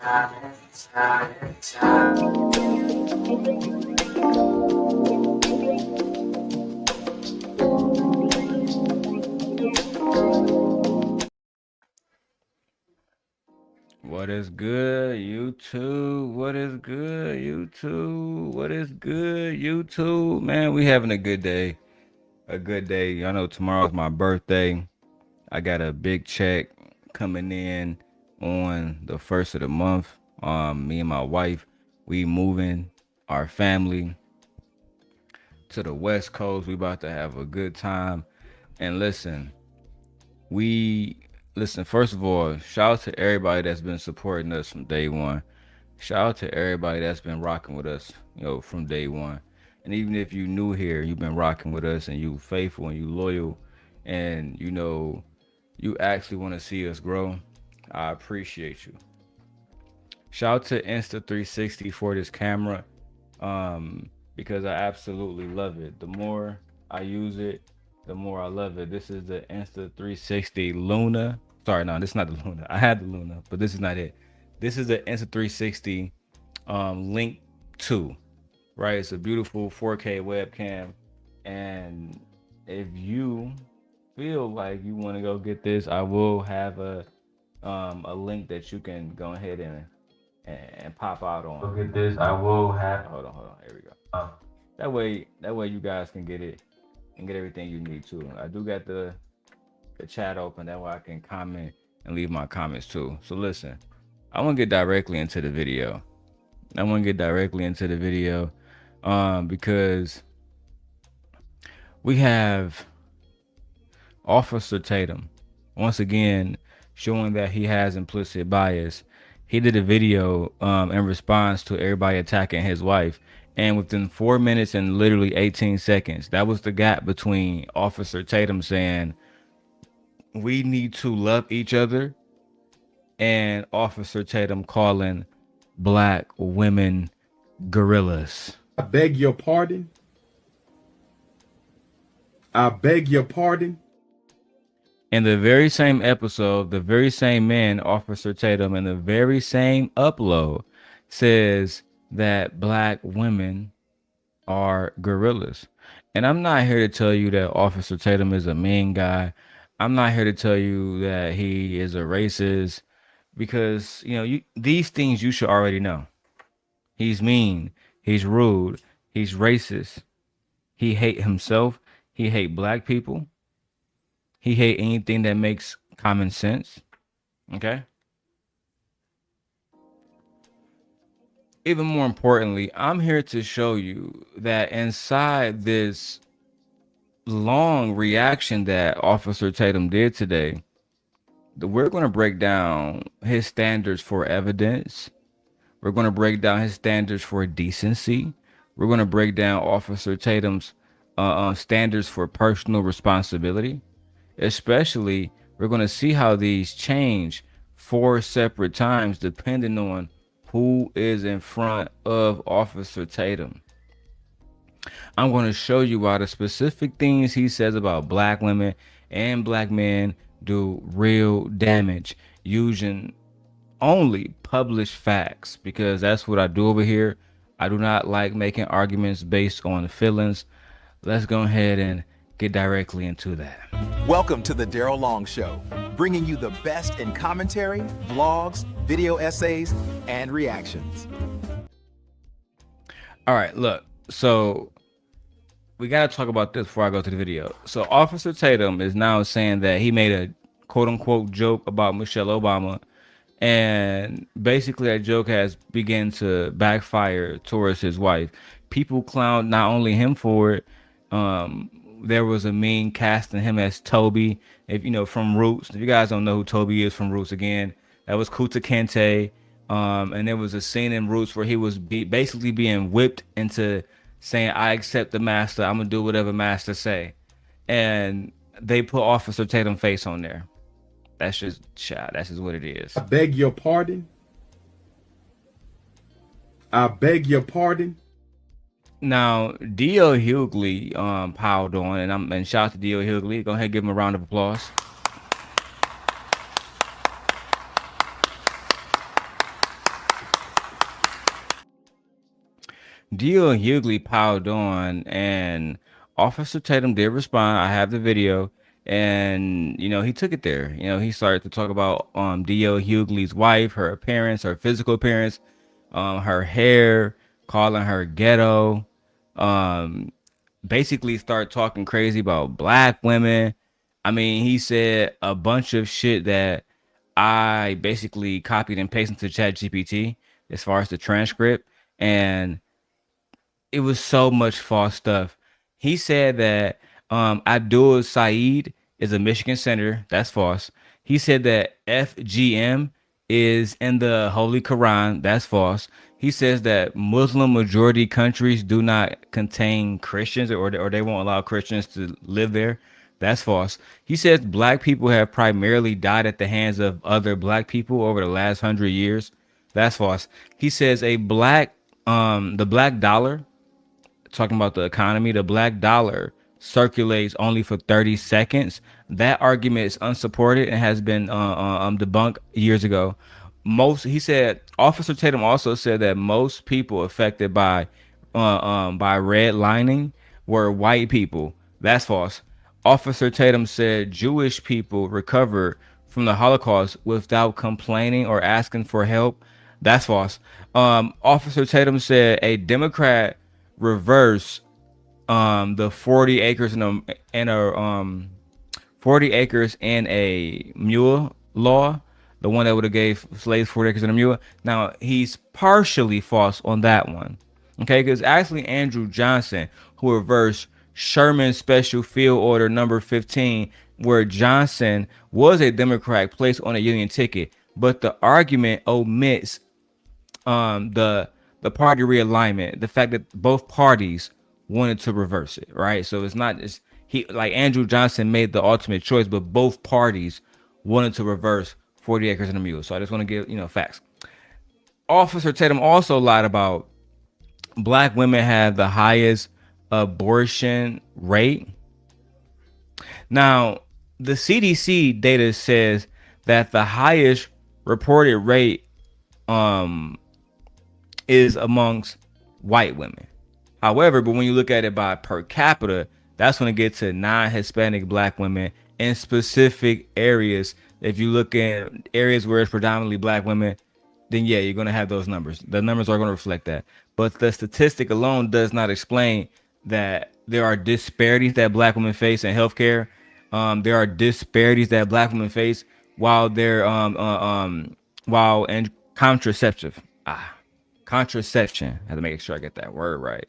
What is good, YouTube? What is good, YouTube? What is good, YouTube? Man, we having a good day. A good day. I know tomorrow's my birthday. I got a big check coming in on the first of the month. Me and my wife, we moving our family to the West Coast. We about to have a good time. And listen, first of all, shout out to everybody that's been supporting us from day one. Shout out to everybody that's been rocking with us, from day one. And even if you new here, you've been rocking with us and you faithful and you loyal and you actually want to see us grow. I appreciate you. Shout out to Insta360 for this camera. Because I absolutely love it. The more I use it, the more I love it. This is the Insta360 Luna. Sorry, no, this is not the Luna. I had the Luna, but this is not it. This is the Insta360 Link 2, right? It's a beautiful 4K webcam. And if you feel like you want to go get this, I will have a link that you can go ahead and pop out on. Go get this. I will have. Hold on. Here we go. That way you guys can get it and get everything you need too. I do got the chat open. That way I can comment and leave my comments too. So listen, I want to get directly into the video. Because we have Officer Tatum once again showing that he has implicit bias. He did a video in response to everybody attacking his wife. And within 4 minutes and literally 18 seconds, that was the gap between Officer Tatum saying, we need to love each other, and Officer Tatum calling black women gorillas. I beg your pardon. I beg your pardon. In the very same episode, the very same man, Officer Tatum, in the very same upload, says that black women are gorillas. And I'm not here to tell you that Officer Tatum is a mean guy. I'm not here to tell you that he is a racist, because these things you should already know. He's mean, he's rude, he's racist. He hate himself, he hate black people. He hate anything that makes common sense. Okay? Even more importantly, I'm here to show you that inside this long reaction that Officer Tatum did today, we're going to break down his standards for evidence. We're going to break down his standards for decency. We're going to break down Officer Tatum's standards for personal responsibility. Especially, we're going to see how these change 4 separate times depending on who is in front of Officer Tatum. I'm going to show you why the specific things he says about black women and black men do real damage using only published facts, because that's what I do over here. I do not like making arguments based on feelings. Let's go ahead and get directly into that. Welcome to the Darrel Long Show, bringing you the best in commentary, vlogs, video essays, and reactions. All right, look, so we got to talk about this before I go to the video. So Officer Tatum is now saying that he made a quote unquote joke about Michelle Obama, and basically that joke has begun to backfire towards his wife. People clown not only him for it. There was a meme casting him as Toby, from Roots. If you guys don't know who Toby is from Roots, again, that was Kuta Kente. And there was a scene in Roots where he was basically being whipped into saying, I accept the master. I'm going to do whatever master say. And they put Officer Tatum face on there. That's just what it is. I beg your pardon. I beg your pardon. Now, D.L. Hughley piled on, and shout out to D.L. Hughley. Go ahead and give him a round of applause. Dio and Hughley piled on, and Officer Tatum did respond. I have the video, and he took it there. He started to talk about Dio Hughley's wife, her appearance, her physical appearance, her hair, calling her ghetto. Um, Basically, start talking crazy about black women. I mean, he said a bunch of shit that I basically copied and pasted to ChatGPT as far as the transcript, and it was so much false stuff. He said that Abdul El-Sayed is a Michigan senator. That's false. He said that FGM is in the Holy Quran. That's false. He says that Muslim majority countries do not contain Christians, or they won't allow Christians to live there. That's false. He says black people have primarily died at the hands of other black people over the last 100 years. That's false. He says the black dollar, talking about the economy, the black dollar circulates only for 30 seconds. That argument is unsupported and has been debunked years ago. He said, Officer Tatum also said that most people affected by redlining were white people. That's false. Officer Tatum said Jewish people recovered from the Holocaust without complaining or asking for help. That's false. Officer Tatum said a Democrat reverse the 40 acres and a 40 acres and a mule law, the one that would have gave slaves 40 acres and a mule. Now he's partially false on that one, okay? Because actually Andrew Johnson, who reversed Sherman's Special Field Order number 15, where Johnson was a Democrat placed on a Union ticket, but the argument omits the party realignment, the fact that both parties wanted to reverse it, right? So it's not just like Andrew Johnson made the ultimate choice, but both parties wanted to reverse 40 acres and a mule. So I just want to give facts. Officer Tatum also lied about black women have the highest abortion rate. Now, the CDC data says that the highest reported rate is amongst white women. However, but when you look at it by per capita, that's when it gets to non-Hispanic black women in specific areas. If you look in areas where it's predominantly black women, then yeah, you're going to have those numbers. The numbers are going to reflect that. But the statistic alone does not explain that there are disparities that black women face in healthcare. There are disparities that black women face while they're while in contraceptive. Contraception. I have to make sure I get that word right.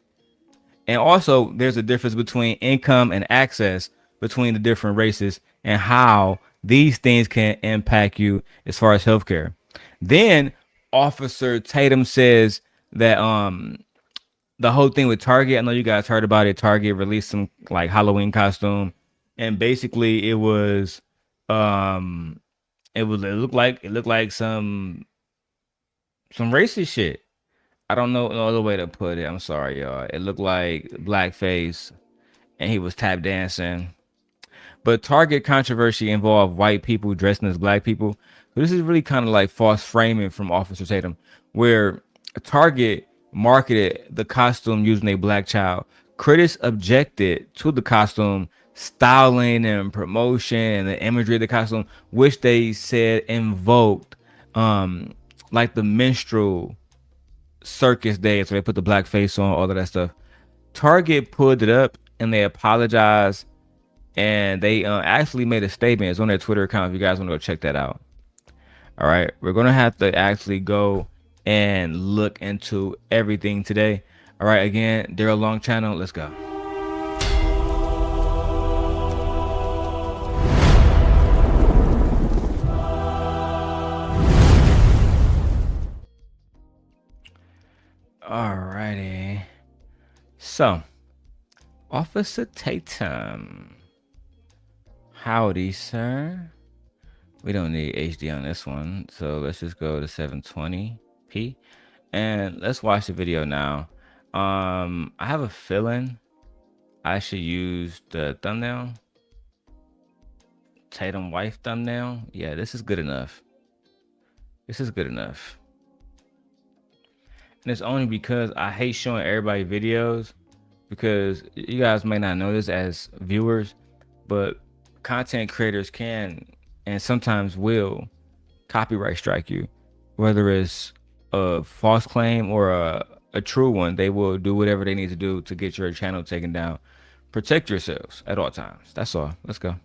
And also, there's a difference between income and access between the different races and how these things can impact you as far as healthcare. Then Officer Tatum says that the whole thing with Target, I know you guys heard about it. Target released some like Halloween costume, and basically it looked like some racist shit. I don't know no other way to put it. I'm sorry, y'all. It looked like blackface, and he was tap dancing. But Target controversy involved white people dressing as black people. So this is really kind of like false framing from Officer Tatum, where Target marketed the costume using a black child. Critics objected to the costume styling and promotion and the imagery of the costume, which they said invoked like the minstrel circus days where they put the black face on, all of that stuff. Target pulled it up and they apologized, and they actually made a statement. It's on their Twitter account if you guys want to go check that out. All right, we're gonna have to actually go and look into everything today. All right, again, Darrel Long channel. Let's go. Alrighty. So, Officer Tatum. Howdy, sir. We don't need HD on this one, so let's just go to 720p and let's watch the video now. I have a feeling I should use the thumbnail, Tatum wife thumbnail. Yeah, this is good enough. This is good enough. And it's only because I hate showing everybody videos, because you guys may not know this as viewers, but content creators can and sometimes will copyright strike you, whether it's a false claim or a true one. They will do whatever they need to do to get your channel taken down. Protect yourselves at all times. That's all. Let's go.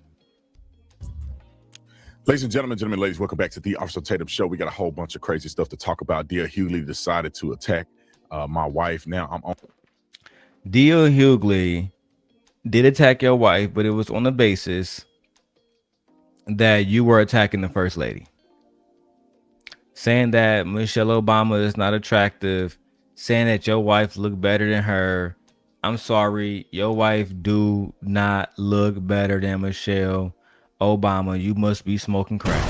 Ladies and gentlemen, ladies, welcome back to the Officer Tatum Show. We got a whole bunch of crazy stuff to talk about. Dear Hughley decided to attack my wife. Now I'm on. Dear Hughley did attack your wife, but it was on the basis that you were attacking the first lady, saying that Michelle Obama is not attractive, saying that your wife looked better than her. I'm sorry, your wife do not look better than Michelle Obama. You must be smoking crack.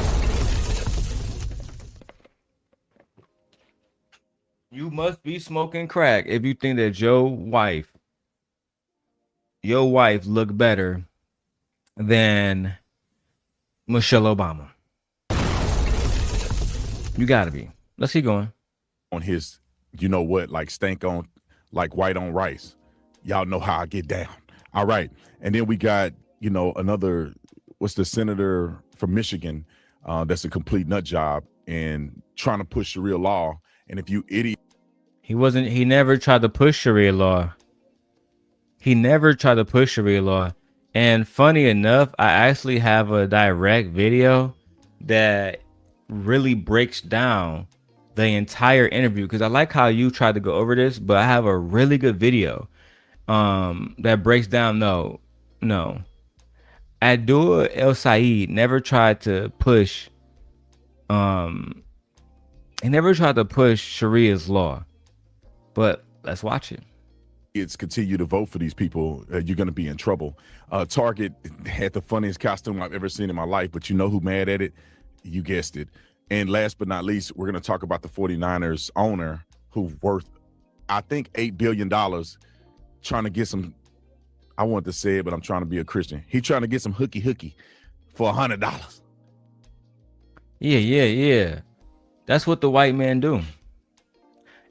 You must be smoking crack if you think that your wife look better than Michelle Obama. You gotta be. Let's keep going. On his, you know what, like stank on, like white on rice. Y'all know how I get down. All right. And then we got, you know, another, what's the senator from Michigan that's a complete nut job and trying to push Sharia law. And if you idiot. He never tried to push Sharia law. He never tried to push Sharia law. And funny enough, I actually have a direct video that really breaks down the entire interview, because I like how you tried to go over this, but I have a really good video that breaks down. No. Abdul El-Sayed never tried to push he never tried to push Sharia's law. But let's watch it. It's continue to vote for these people, you're going to be in trouble. Target had the funniest costume I've ever seen in my life, but you know who mad at it? You guessed it. And last but not least, we're going to talk about the 49ers owner who's worth, I think, $8 billion, trying to get some, I want to say it, but I'm trying to be a Christian. He's trying to get some hooky for $100. Yeah. That's what the white man do.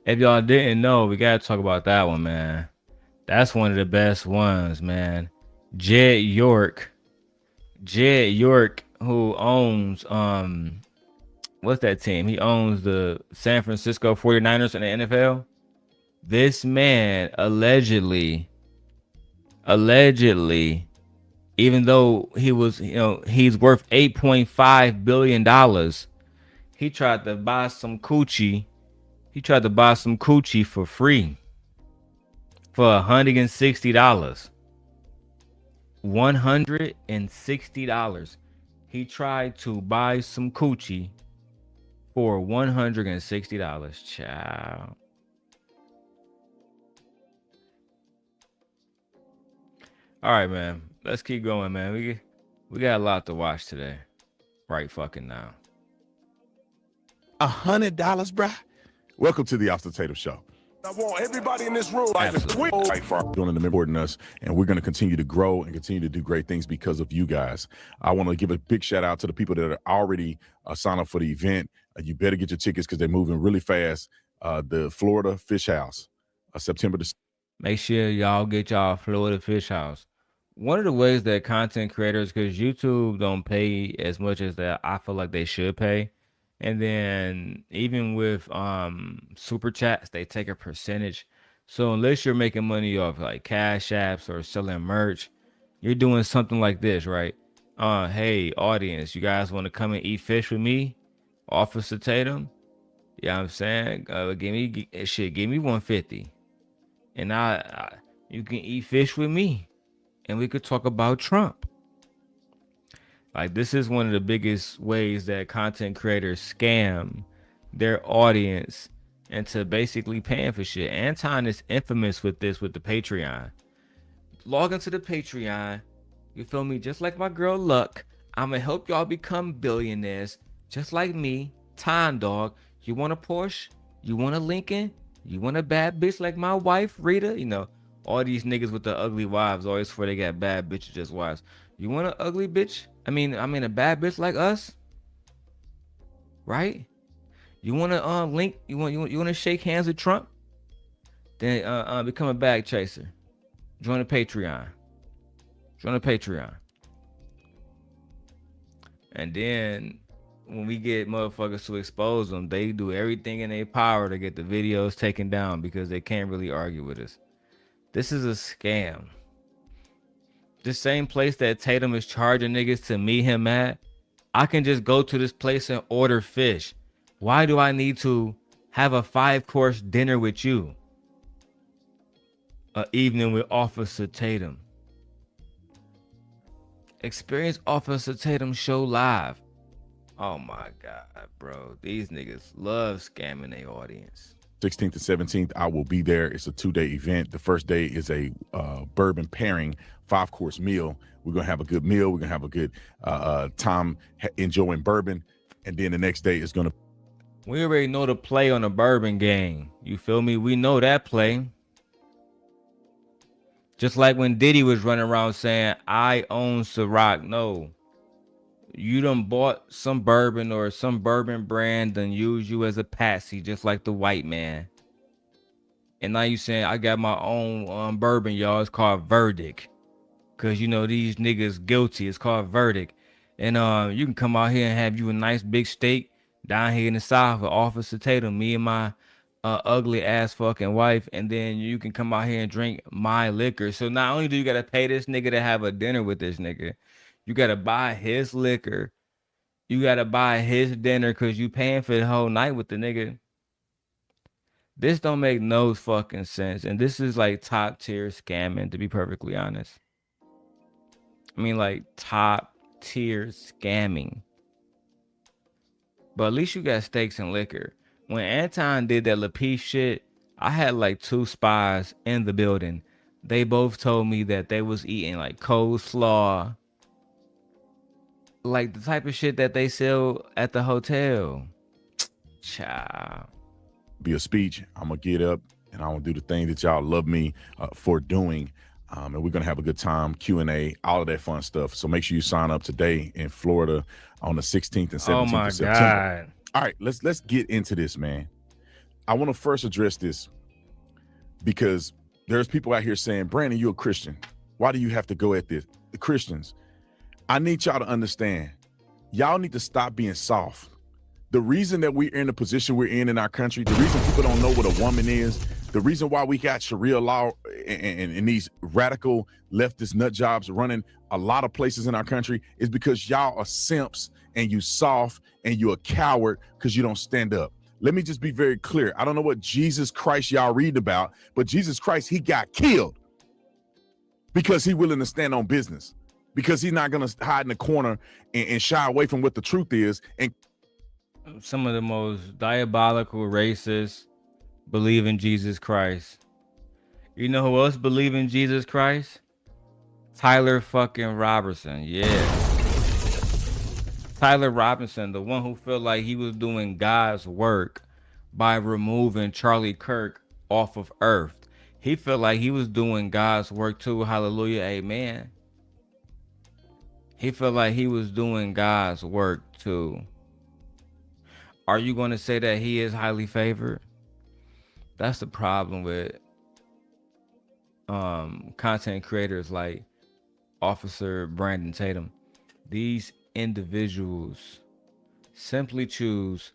If y'all didn't know, we gotta talk about that one, man. That's one of the best ones, man. Jed York, who owns what's that team? He owns the San Francisco 49ers in the NFL. This man allegedly, even though he was, he's worth $8.5 billion, he tried to buy some coochie. He tried to buy some coochie for free for $160. $160. He tried to buy some coochie for $160. Child. All right, man. Let's keep going, man. We got a lot to watch today. Right fucking now. $100, bruh. Welcome to the Officer Tatum Show. I want everybody in this room doing the supporting us, and we're going to continue to grow and continue to do great things because of you guys. I want to give a big shout out to the people that are already signed up for the event. You better get your tickets because they're moving really fast. The Florida Fish House, September. Make sure y'all get y'all Florida Fish House. One of the ways that content creators, because YouTube don't pay as much as that I feel like they should pay. And then even with super chats, they take a percentage. So unless you're making money off like cash apps or selling merch, you're doing something like this, right? Hey, audience, you guys want to come and eat fish with me? Officer Tatum? Yeah, I'm saying, give me $150. And you can eat fish with me. And we could talk about Trump. Like, this is one of the biggest ways that content creators scam their audience into basically paying for shit. Anton is infamous with this with the Patreon. Log into the Patreon. You feel me? Just like my girl Luck. I'm going to help y'all become billionaires. Just like me. Time Dog. You want a Porsche? You want a Lincoln? You want a bad bitch like my wife, Rita? You know, all these niggas with the ugly wives always swear they got bad bitches as wives. You want an ugly bitch? I mean a bad bitch like us, right? You want to link? You want to shake hands with Trump? then become a bag chaser. Join the Patreon. Join the Patreon. And then when we get motherfuckers to expose them, they do everything in their power to get the videos taken down because they can't really argue with us. This is a scam. The same place that Tatum is charging niggas to meet him at, I can just go to this place and order fish. Why do I need to have a 5-course dinner with you? An evening with Officer Tatum. Experience Officer Tatum show live. Oh my God, bro. These niggas love scamming their audience. 16th and 17th, I will be there. It's a 2-day event. The first day is a bourbon pairing 5-course meal. We're going to have a good meal. We're going to have a good time enjoying bourbon. And then the next day is going to... We already know the play on the bourbon game. You feel me? We know that play. Just like when Diddy was running around saying, I own Ciroc. No. You done bought some bourbon or some bourbon brand and use you as a patsy, just like the white man. And now you saying, I got my own bourbon, y'all. It's called Verdict. Because, you know, these niggas guilty. It's called Verdict. And you can come out here and have you a nice big steak down here in the South with Officer Tatum, me and my ugly ass fucking wife. And then you can come out here and drink my liquor. So not only do you got to pay this nigga to have a dinner with this nigga, you got to buy his liquor. You got to buy his dinner because you paying for the whole night with the nigga. This don't make no fucking sense. And this is like top tier scamming, to be perfectly honest. I mean, like top tier scamming. But at least you got steaks and liquor. When Anton did that LaPie shit, I had like 2 spies in the building. They both told me that they was eating like coleslaw, like the type of shit that they sell at the hotel. Child. Be a speech. I'm going to get up and I'm going to do the thing that y'all love me for doing. And we're going to have a good time, Q&A, all of that fun stuff. So make sure you sign up today in Florida on the 16th and 17th of September. God. All right, let's get into this, man. I want to first address this because there's people out here saying, Brandon, you're a Christian. Why do you have to go at this? The Christians, I need y'all to understand, y'all need to stop being soft. The reason that we're in the position we're in our country, the reason people don't know what a woman is, the reason why we got Sharia law and these radical leftist nut jobs running a lot of places in our country is because y'all are simps and you soft and you a coward because you don't stand up. Let me just be very clear. I don't know what Jesus Christ y'all read about, but Jesus Christ, he got killed because he willing to stand on business, because he's not going to hide in the corner and shy away from what the truth is. And some of the most diabolical racists believe in Jesus Christ. You know who else believe in Jesus Christ? Tyler fucking Robertson. Yeah. Tyler Robinson, the one who felt like he was doing God's work by removing Charlie Kirk off of Earth. He felt like he was doing God's work too. Hallelujah. Amen. He felt like he was doing God's work too. Are you going to say that he is highly favored? That's the problem with content creators like Officer Brandon Tatum. These individuals simply choose,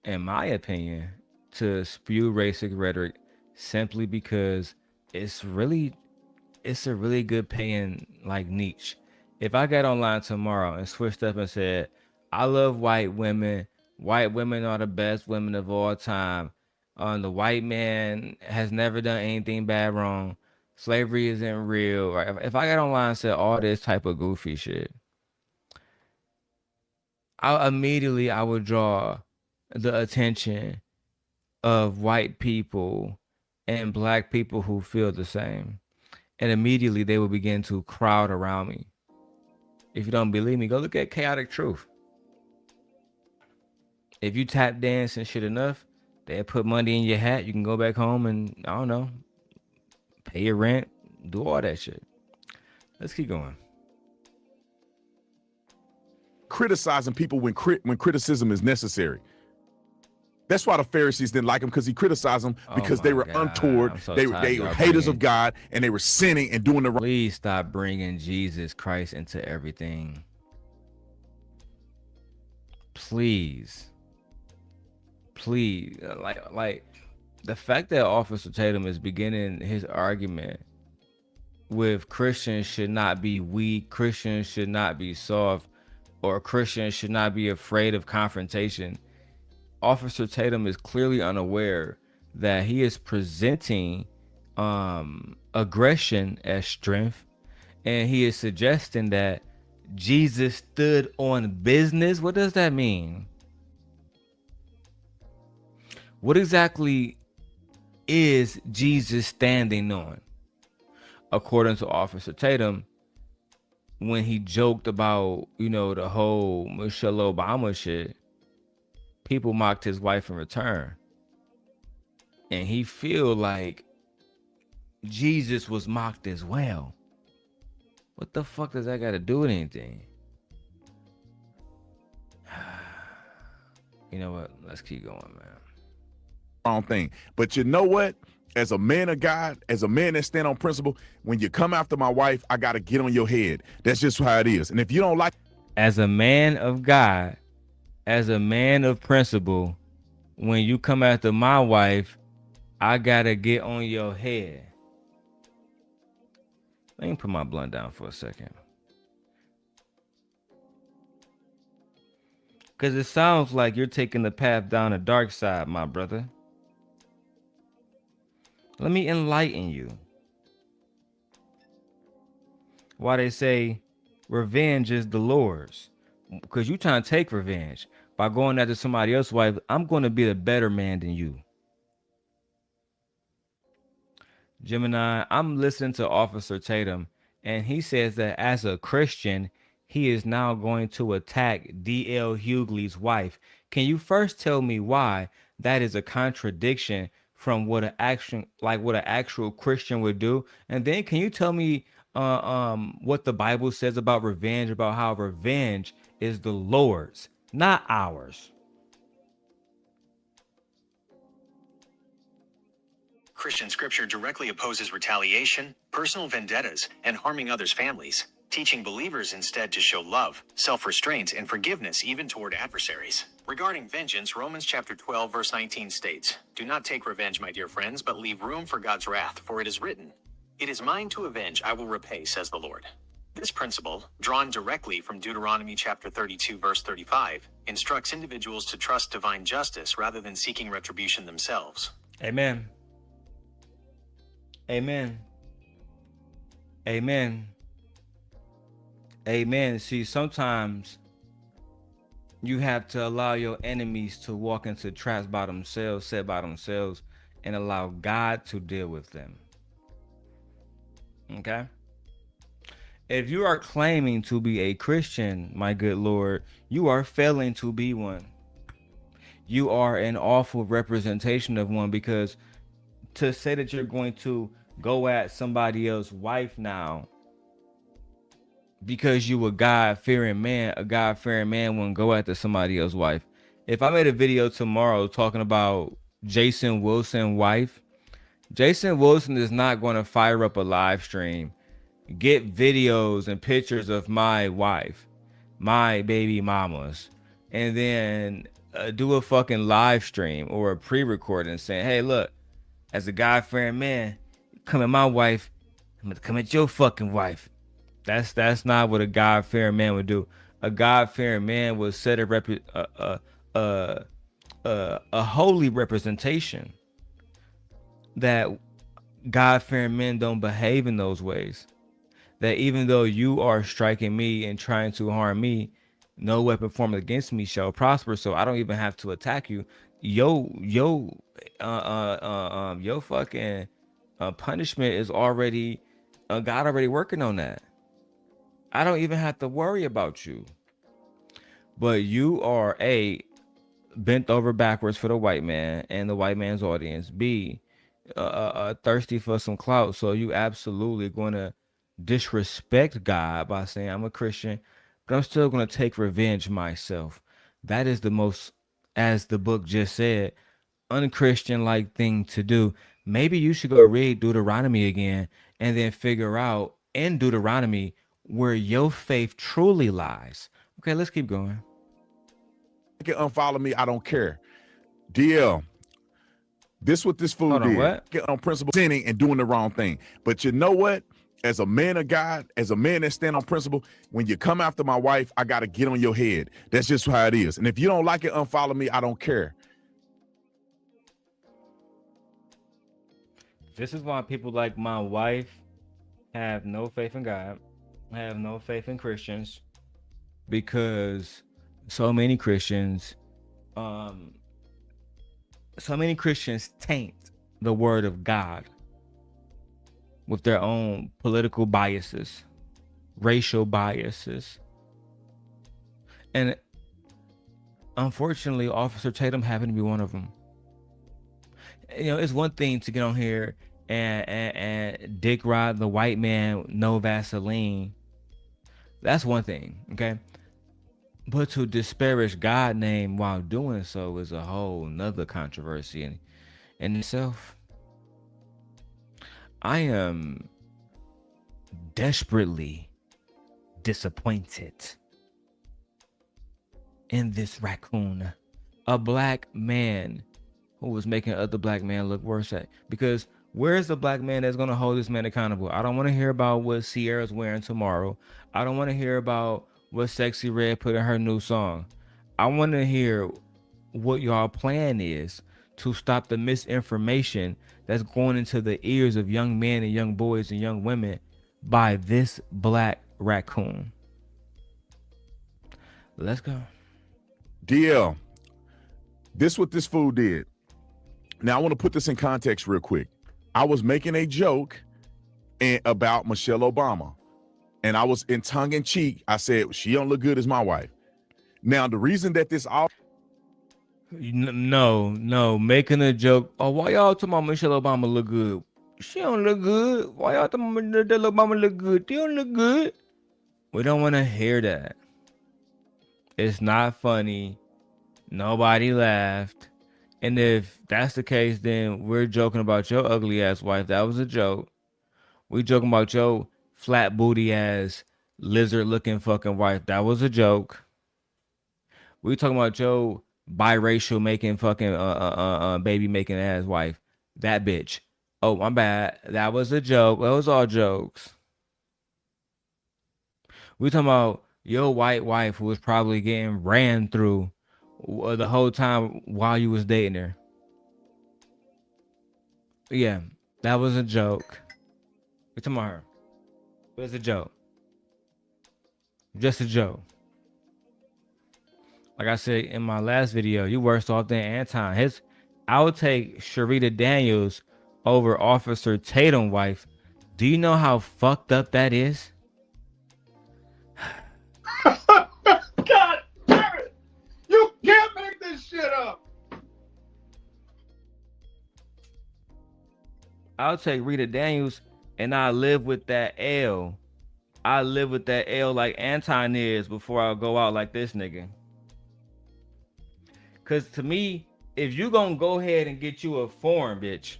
in my opinion, to spew racist rhetoric simply because it's a really good paying like niche. If I got online tomorrow and switched up and said, I love white women are the best women of all time, the white man has never done anything bad wrong, slavery isn't real, right? If I got online and said all this type of goofy shit, I would draw the attention of white people and black people who feel the same. And immediately they will begin to crowd around me. If you don't believe me, go look at Chaotic Truth. If you tap dance and shit enough, they'll put money in your hat. You can go back home and, I don't know, pay your rent, do all that shit. Let's keep going. Criticizing people when criticism is necessary. That's why the Pharisees didn't like him, because he criticized them Oh because they my were God, untoward. I'm so They tired were y'all haters bringing. of God, and they were sinning and doing the wrong. Please stop bringing Jesus Christ into everything. Please, please, like the fact that Officer Tatum is beginning his argument with Christians should not be weak, Christians should not be soft, or Christians should not be afraid of confrontation. Officer Tatum is clearly unaware that he is presenting aggression as strength, and he is suggesting that Jesus stood on business. What does that mean? What exactly is Jesus standing on? According to Officer Tatum, when he joked about, the whole Michelle Obama shit, people mocked his wife in return. And he feel like Jesus was mocked as well. What the fuck does that got to do with anything? You know what? Let's keep going, man. Wrong thing. But you know what? As a man of God, as a man that stand on principle, when you come after my wife, I got to get on your head. That's just how it is. And if you don't like, As a man of God, as a man of principle, when you come after my wife, I gotta get on your head. Let me put my blunt down for a second. Because it sounds like you're taking the path down the dark side, my brother. Let me enlighten you. Why they say revenge is the Lord's. Because you trying to take revenge. By going after somebody else's wife, I'm going to be a better man than you. Gemini, I'm listening to Officer Tatum, and he says that as a Christian, he is now going to attack D.L. Hughley's wife. Can you first tell me why that is a contradiction from what an actual Christian would do? And then can you tell me what the Bible says about revenge, about how revenge is the Lord's, not ours? Christian scripture directly opposes retaliation, personal vendettas, and harming others' families, teaching believers instead to show love, self-restraint, and forgiveness even toward adversaries. Regarding vengeance, Romans chapter 12, verse 19 states, "Do not take revenge, my dear friends, but leave room for God's wrath, for it is written, 'It is mine to avenge, I will repay,' says the Lord." This principle, drawn directly from Deuteronomy chapter 32, verse 35, instructs individuals to trust divine justice rather than seeking retribution themselves. Amen. Amen. Amen. Amen. See, sometimes you have to allow your enemies to walk into traps by themselves, set by themselves, and allow God to deal with them. Okay? If you are claiming to be a Christian, my good Lord, you are failing to be one. You are an awful representation of one, because to say that you're going to go at somebody else's wife now because you a God-fearing man wouldn't go after somebody else's wife. If I made a video tomorrow talking about Jason Wilson's wife, Jason Wilson is not going to fire up a live stream, get videos and pictures of my wife, my baby mamas, and then do a fucking live stream or a pre-recording saying, hey, look, as a God-fearing man, come at my wife, I'm gonna come at your fucking wife. That's not what a God-fearing man would do. A God-fearing man would set a holy representation that God-fearing men don't behave in those ways. That even though you are striking me and trying to harm me, no weapon formed against me shall prosper. So I don't even have to attack you. Your fucking punishment is already God already working on that. I don't even have to worry about you. But you are A, bent over backwards for the white man and the white man's audience. B, thirsty for some clout. So you absolutely going to disrespect God by saying I'm a Christian, but I'm still going to take revenge myself. That is the most as the book just said, unchristian like thing to do. Maybe you should go read Deuteronomy again and then figure out in Deuteronomy where your faith truly lies. Okay, let's keep going. You can unfollow me. I don't care. DL, this what this fool Hold on, did. what? Get on principle, sinning and doing the wrong thing. But you know what? As a man of God, as a man that stand on principle, when you come after my wife, I got to get on your head. That's just how it is. And if you don't like it, unfollow me. I don't care. This is why people like my wife have no faith in God, have no faith in Christians, because so many Christians taint the word of God with their own political biases, racial biases. And unfortunately, Officer Tatum happened to be one of them. You know, it's one thing to get on here and dick ride the white man, no Vaseline. That's one thing, okay? But to disparage God's name while doing so is a whole nother controversy in itself. I am desperately disappointed in this raccoon, a black man who was making other black men look worse at. Because where's the black man that's gonna hold this man accountable? I don't want to hear about what Sierra's wearing tomorrow. I don't want to hear about what Sexy Red put in her new song. I want to hear what y'all plan is to stop the misinformation that's going into the ears of young men and young boys and young women by this black raccoon. Let's go. DL, this what this fool did. Now I want to put this in context real quick. I was making a joke about Michelle Obama, and I was in tongue in cheek. I said she don't look good as my wife. Now the reason that this all No, making a joke. Oh, why y'all talking about Michelle Obama look good? She don't look good. Why y'all talking about Michelle Obama look good? She don't look good. We don't want to hear that. It's not funny. Nobody laughed. And if that's the case, then we're joking about your ugly ass wife. That was a joke. We joking about your flat booty ass lizard looking fucking wife. That was a joke. We talking about your biracial making fucking baby making ass wife. That bitch. Oh, my bad. That was a joke. That was all jokes. We talking about your white wife who was probably getting ran through the whole time while you was dating her. Yeah, that was a joke. We talking about her. It was a joke. Just a joke. Like I said in my last video, you worse off than Anton. I would take Sharita Daniels over Officer Tatum wife. Do you know how fucked up that is? God damn it! You can't make this shit up! I'll take Rita Daniels and I live with that L. I live with that L like Anton is before I go out like this nigga. Cause to me, if you gonna go ahead and get you a foreign bitch,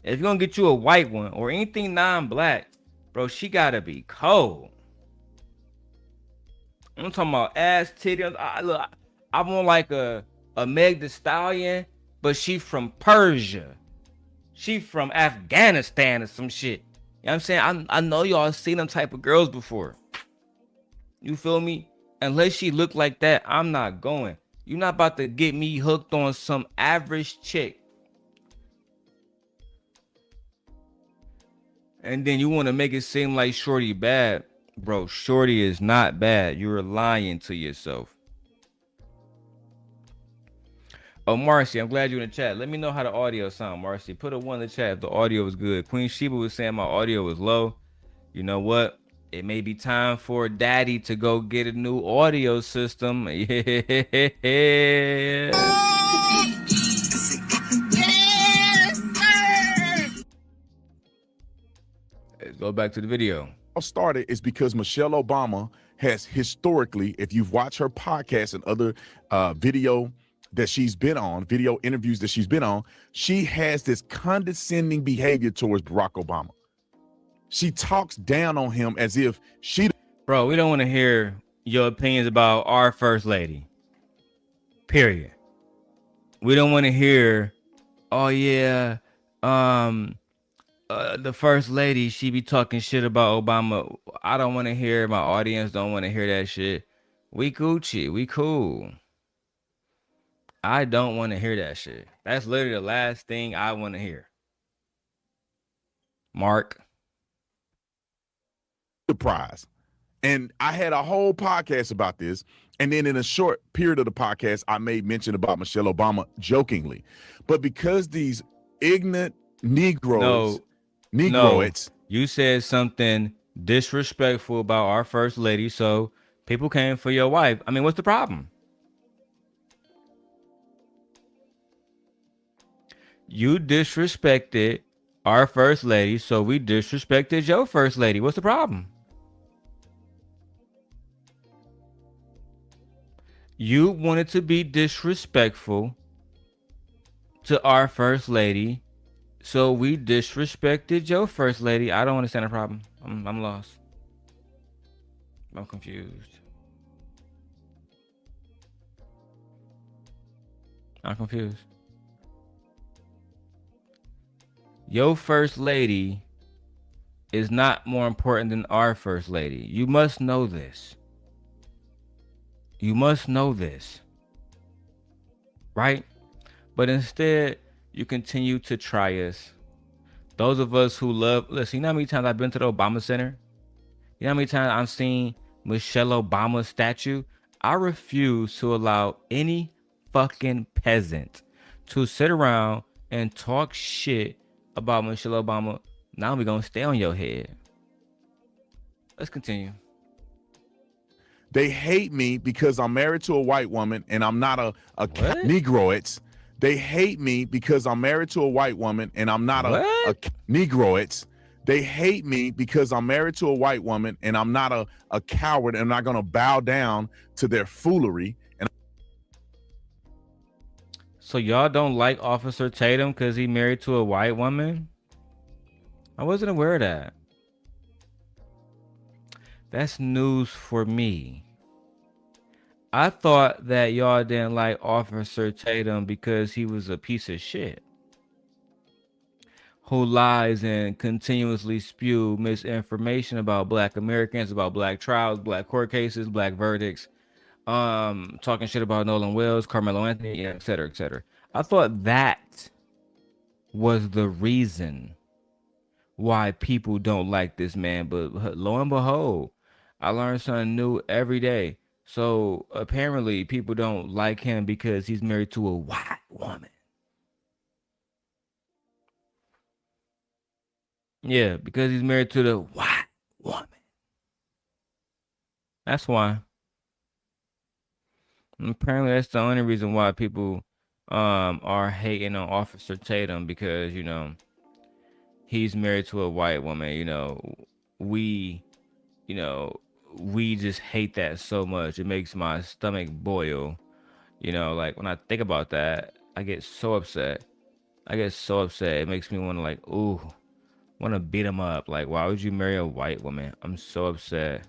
if you're gonna get you a white one or anything non-black, bro, she gotta be cold. I'm talking about ass titties. I want like a Meg Thee Stallion, but she from Persia. She from Afghanistan or some shit. You know what I'm saying? I know y'all seen them type of girls before. You feel me? Unless she look like that, I'm not going. You're not about to get me hooked on some average chick. And then you want to make it seem like Shorty bad. Bro, Shorty is not bad. You're lying to yourself. Oh, Marcy, I'm glad you're in the chat. Let me know how the audio sound, Marcy. Put a 1 in the chat if the audio was good. Queen Sheba was saying my audio was low. You know what? It may be time for Daddy to go get a new audio system. Yeah. Let's go back to the video. started is because Michelle Obama has historically, if you've watched her podcast and other video that she's been on, video interviews that she's been on, she has this condescending behavior towards Barack Obama. She talks down on him as if she... Bro, we don't want to hear your opinions about our first lady. Period. We don't want to hear, oh yeah, the first lady, she be talking shit about Obama. I don't want to hear, my audience don't want to hear that shit. We Gucci, we cool. I don't want to hear that shit. That's literally the last thing I want to hear. Mark. Surprise. And I had a whole podcast about this. And then in a short period of the podcast, I made mention about Michelle Obama jokingly. But because these ignorant Negroes, Negroids, you said something disrespectful about our first lady, so people came for your wife. I mean, what's the problem? You disrespected our first lady, so we disrespected your first lady. What's the problem? You wanted to be disrespectful to our first lady, so we disrespected your first lady. I don't understand the problem. I'm lost. I'm confused. I'm confused. Your first lady is not more important than our first lady. You must know this. You must know this. Right? But instead, you continue to try us. Those of us who love, listen, you know how many times I've been to the Obama Center? You know how many times I've seen Michelle Obama's statue? I refuse to allow any fucking peasant to sit around and talk shit about Michelle Obama. Now we're going to stay on your head. Let's continue. they hate me because I'm married to a white woman and I'm not a Negroids. They hate me because I'm married to a white woman and I'm not a Negroids. They hate me because I'm married to a white woman and I'm not a coward and I'm not going to bow down to their foolery. And so y'all don't like Officer Tatum because he married to a white woman? I wasn't aware of that. That's news for me. I thought that y'all didn't like Officer Tatum because he was a piece of shit who lies and continuously spew misinformation about Black Americans, about Black trials, Black court cases, Black verdicts, talking shit about Nolan Wells, Carmelo Anthony, et cetera, et cetera. I thought that was the reason why people don't like this man, but lo and behold, I learned something new every day. So apparently people don't like him because he's married to a white woman. Yeah, because he's married to the white woman. That's why. And apparently that's the only reason why people are hating on Officer Tatum, because, you know, he's married to a white woman. You know, we just hate that so much. It makes my stomach boil. You know, like when I think about that, I get so upset. It makes me want to want to beat him up. Like, why would you marry a white woman? I'm so upset.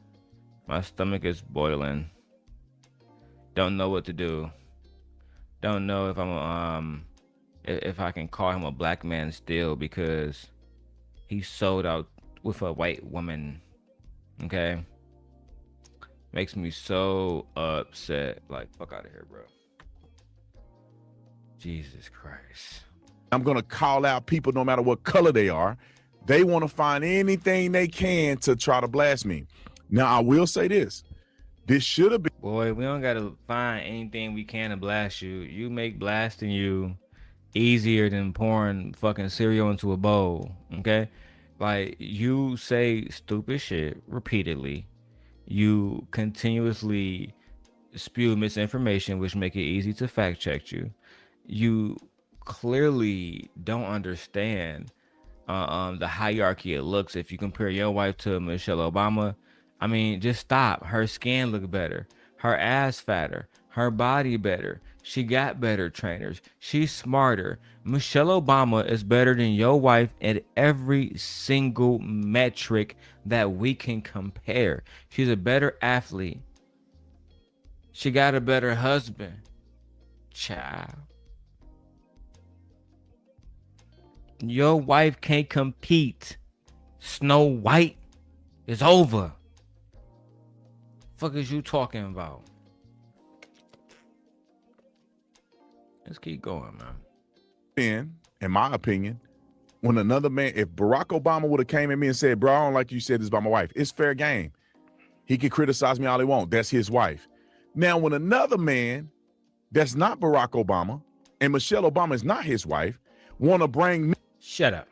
My stomach is boiling. Don't know what to do. Don't know if I'm if I can call him a black man still, because he sold out with a white woman. Okay? Makes me so upset. Like, fuck out of here, bro. Jesus Christ. I'm going to call out people no matter what color they are. They want to find anything they can to try to blast me. Now, I will say this. This should have been... Boy, we don't got to find anything we can to blast you. You make blasting you easier than pouring fucking cereal into a bowl, okay? Like, you say stupid shit repeatedly. You continuously spew misinformation, which make it easy to fact check you. You clearly don't understand the hierarchy of looks. If you compare your wife to Michelle Obama, I mean, just stop. Her skin look better, her ass fatter, her body better. She got better trainers. She's smarter. Michelle Obama is better than your wife at every single metric that we can compare. She's a better athlete. She got a better husband. Child. Your wife can't compete. Snow White is over. Fuck is you talking about? Let's keep going, man. In my opinion, when another man, if Barack Obama would have came at me and said, bro, I don't like you said this about my wife, it's fair game. He can criticize me all he wants. That's his wife. Now, when another man that's not Barack Obama and Michelle Obama is not his wife, want to bring me. Shut up.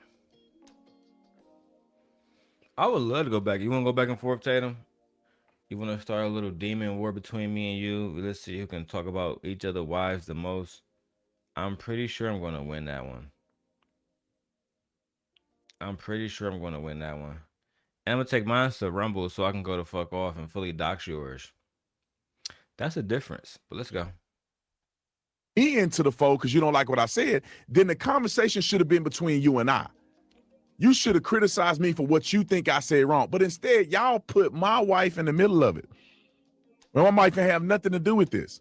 I would love to go back. You want to go back and forth, Tatum? You want to start a little demon war between me and you? Let's see who can talk about each other's wives the most. I'm pretty sure I'm going to win that one. I'm pretty sure I'm going to win that one. And I'm going to take mine to Rumble so I can go to fuck off and fully dox yours. That's a difference, but let's go. Me into the fold because you don't like what I said, then the conversation should have been between you and I. You should have criticized me for what you think I said wrong. But instead, y'all put my wife in the middle of it. Well, my wife can have nothing to do with this.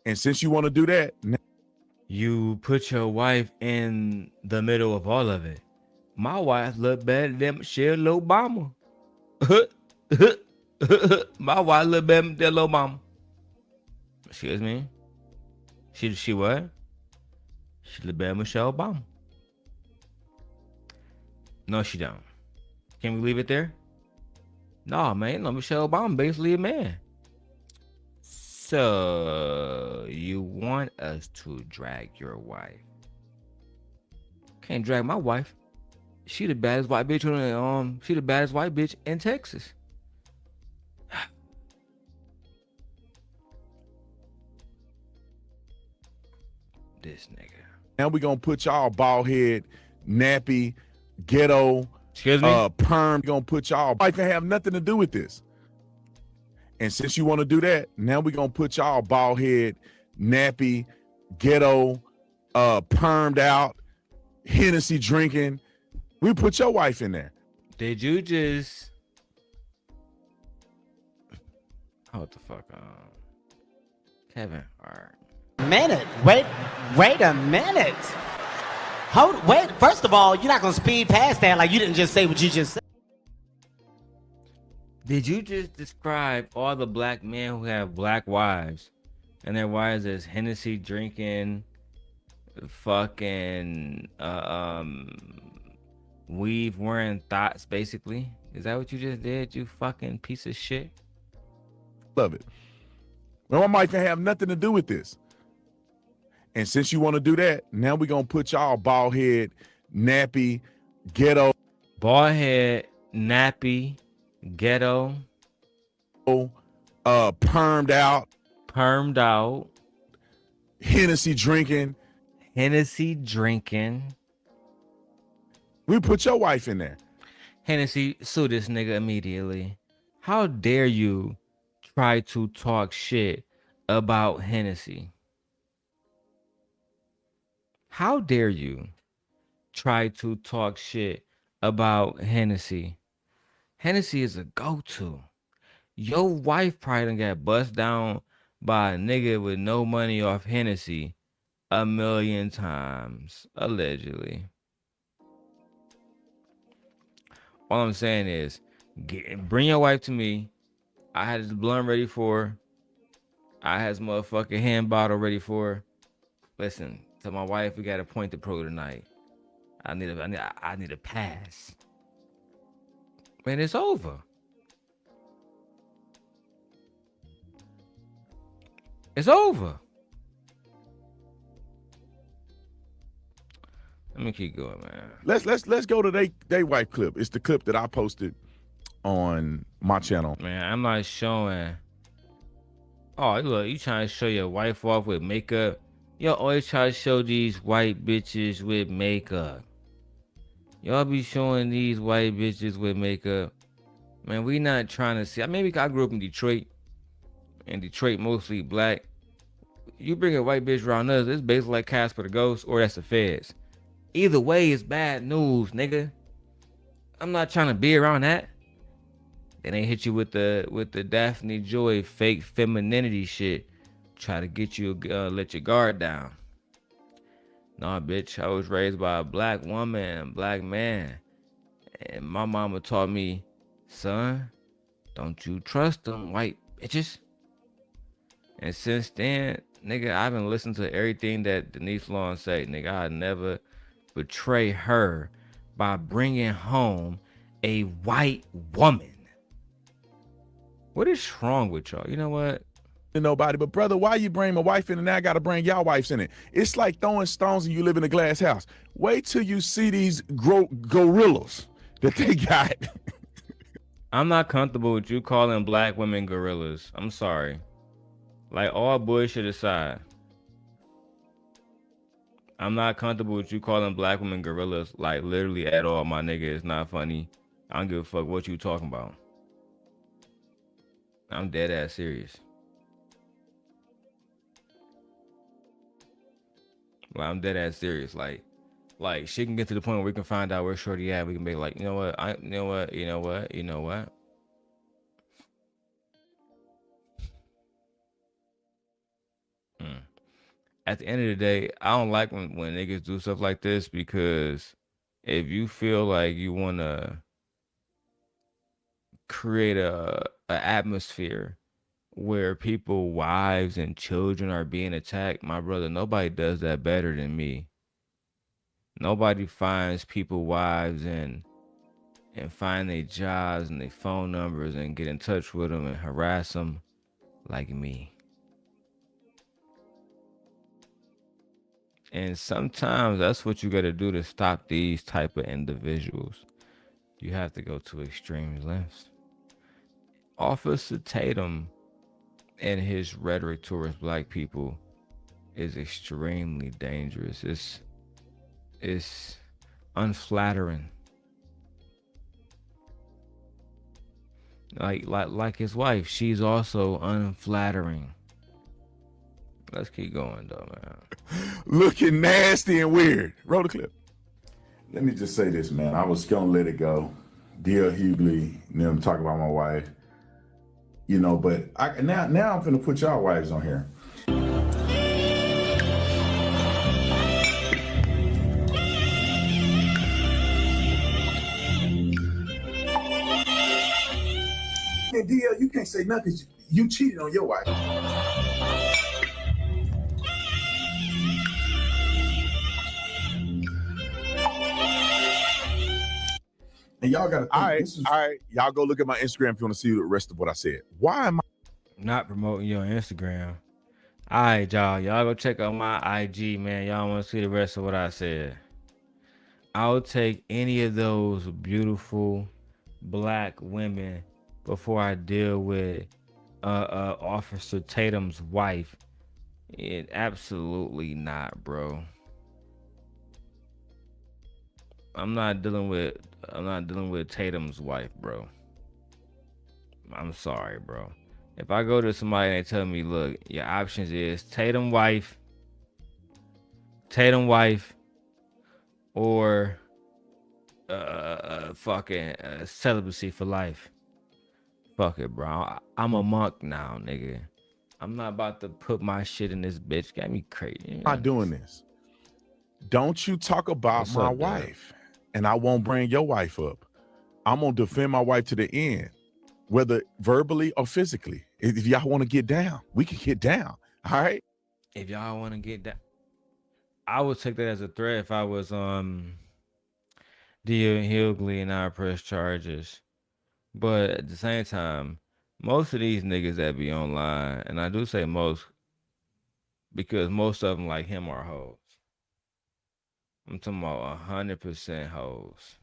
And since you want to do that, you put your wife in the middle of all of it. My wife look better than Michelle Obama. My wife look better than Michelle Obama. Excuse me. She what? She look better than Michelle Obama. No, she don't. Can we leave it there? No, man. No, Michelle Obama basically a man. So you want us to drag your wife? Can't drag my wife. She the baddest white bitch she the baddest white bitch in Texas. This nigga. Now we gonna put y'all bald head, nappy, ghetto, perm. Gonna put y'all wife and have nothing to do with this. And since you want to do that, now we gonna put y'all bald head, nappy, ghetto, permed out, Hennessy drinking. We put your wife in there. Did you just? Oh, what the fuck, Kevin? All right. Minute. Wait a minute. Wait. First of all, you're not gonna speed past that like you didn't just say what you just said. Did you just describe all the black men who have black wives and their wives as Hennessy drinking, fucking, weave wearing thoughts, basically? Is that what you just did, you fucking piece of shit? Love it. Well, my wife can have nothing to do with this. And since you want to do that, now we gonna put y'all bald head, nappy, ghetto. Bald head, nappy, ghetto. Permed out. Hennessy drinking. We put your wife in there. Hennessy, sue this nigga immediately. How dare you try to talk shit about Hennessy? How dare you try to talk shit about Hennessy? Hennessy is a go-to. Your wife probably done got bust down by a nigga with no money off Hennessy 1,000,000 times, allegedly. All I'm saying is, bring your wife to me. I had this blunt ready for her. I had this motherfucking hand bottle ready for her. Listen, tell my wife we got a point to prove tonight. I need a pass. Man, it's over. It's over. Let me keep going, man. Let's go to they wife clip. It's the clip that I posted on my channel. Man, I'm not showing. Oh, look, you trying to show your wife off with makeup? Y'all always try to show these white bitches with makeup. Y'all be showing these white bitches with makeup. Man, we not trying to see. Maybe I grew up in Detroit. And Detroit mostly black. You bring a white bitch around us, it's basically like Casper the Ghost, or that's the feds. Either way, it's bad news, nigga. I'm not trying to be around that. Then they hit you with the Daphne Joy fake femininity shit. Try to get you let your guard down. Nah, bitch. I was raised by a black woman and black man. And my mama taught me, son, don't you trust them white bitches. And since then, nigga, I've been listening to everything that Denise Long say. Nigga, I never betray her by bringing home a white woman. What is wrong with y'all? You know what? Nobody, but brother, why you bring my wife in and now I gotta bring y'all wives in it? It's like throwing stones and you live in a glass house. Wait till you see these gorillas that they got. I'm not comfortable with you calling black women gorillas. I'm sorry. Like, all bullshit aside, I'm not comfortable with you calling black women gorillas, like, literally at all, my nigga. It's not funny. I don't give a fuck what you talking about. I'm dead ass serious. Like, I'm dead ass serious. Like she can get to the point where we can find out where shorty at. We can be like, you know what? You know what? At the end of the day, I don't like when niggas do stuff like this, because if you feel like you want to create a atmosphere where people, wives and children are being attacked, my brother, nobody does that better than me. Nobody finds people wives and find their jobs and their phone numbers and get in touch with them and harass them like me. And sometimes that's what you got to do to stop these type of individuals. You have to go to extreme lengths. Officer Tatum and his rhetoric towards black people is extremely dangerous. It's unflattering. Like his wife, she's also unflattering. Let's keep going though, man. Looking nasty and weird. Roll the clip. Let me just say this, man. I was gonna let it go. Dear Hughley, them talking about my wife. You know, but now I'm finna put y'all wives on here. And DL, you can't say nothing. You cheated on your wife. And y'all gotta think, all right. Y'all go look at my Instagram if you want to see the rest of what I said. Why am I not promoting you on Instagram? All right, y'all go check out my IG, man. Y'all want to see the rest of what I said. I'll take any of those beautiful black women before I deal with Officer Tatum's wife. Absolutely not, bro. I'm not dealing with Tatum's wife, bro. I'm sorry, bro. If I go to somebody and they tell me, look, your options is Tatum wife, or fucking celibacy for life. Fuck it, bro. I'm a monk now, nigga. I'm not about to put my shit in this bitch. Got me crazy. I'm not doing this. Don't you talk about my wife, and I won't bring your wife up. I'm gonna defend my wife to the end, whether verbally or physically. If y'all want to get down, we can get down. All right. If y'all want to get down, I would take that as a threat if I was Hughley and I press charges. But at the same time, most of these niggas that be online, and I do say most because most of them like him are hoes. I'm talking about 100% hoes.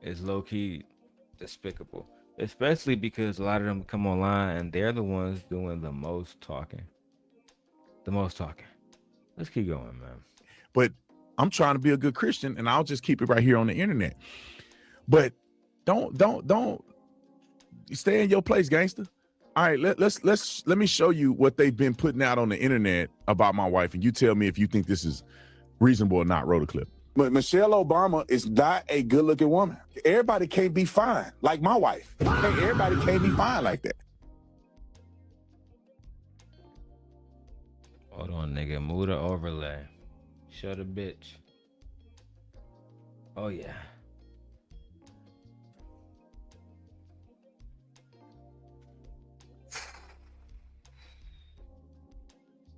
It's low-key despicable. Especially because a lot of them come online and they're the ones doing the most talking. Let's keep going, man. But I'm trying to be a good Christian, and I'll just keep it right here on the internet. But don't stay in your place, gangster. All right, let me show you what they've been putting out on the internet about my wife, and you tell me if you think this is reasonable or not. Roll the clip. But Michelle Obama is not a good-looking woman. Everybody can't be fine like my wife. Everybody can't be fine like that. Hold on, nigga. Move the overlay. Show the bitch. Oh, yeah.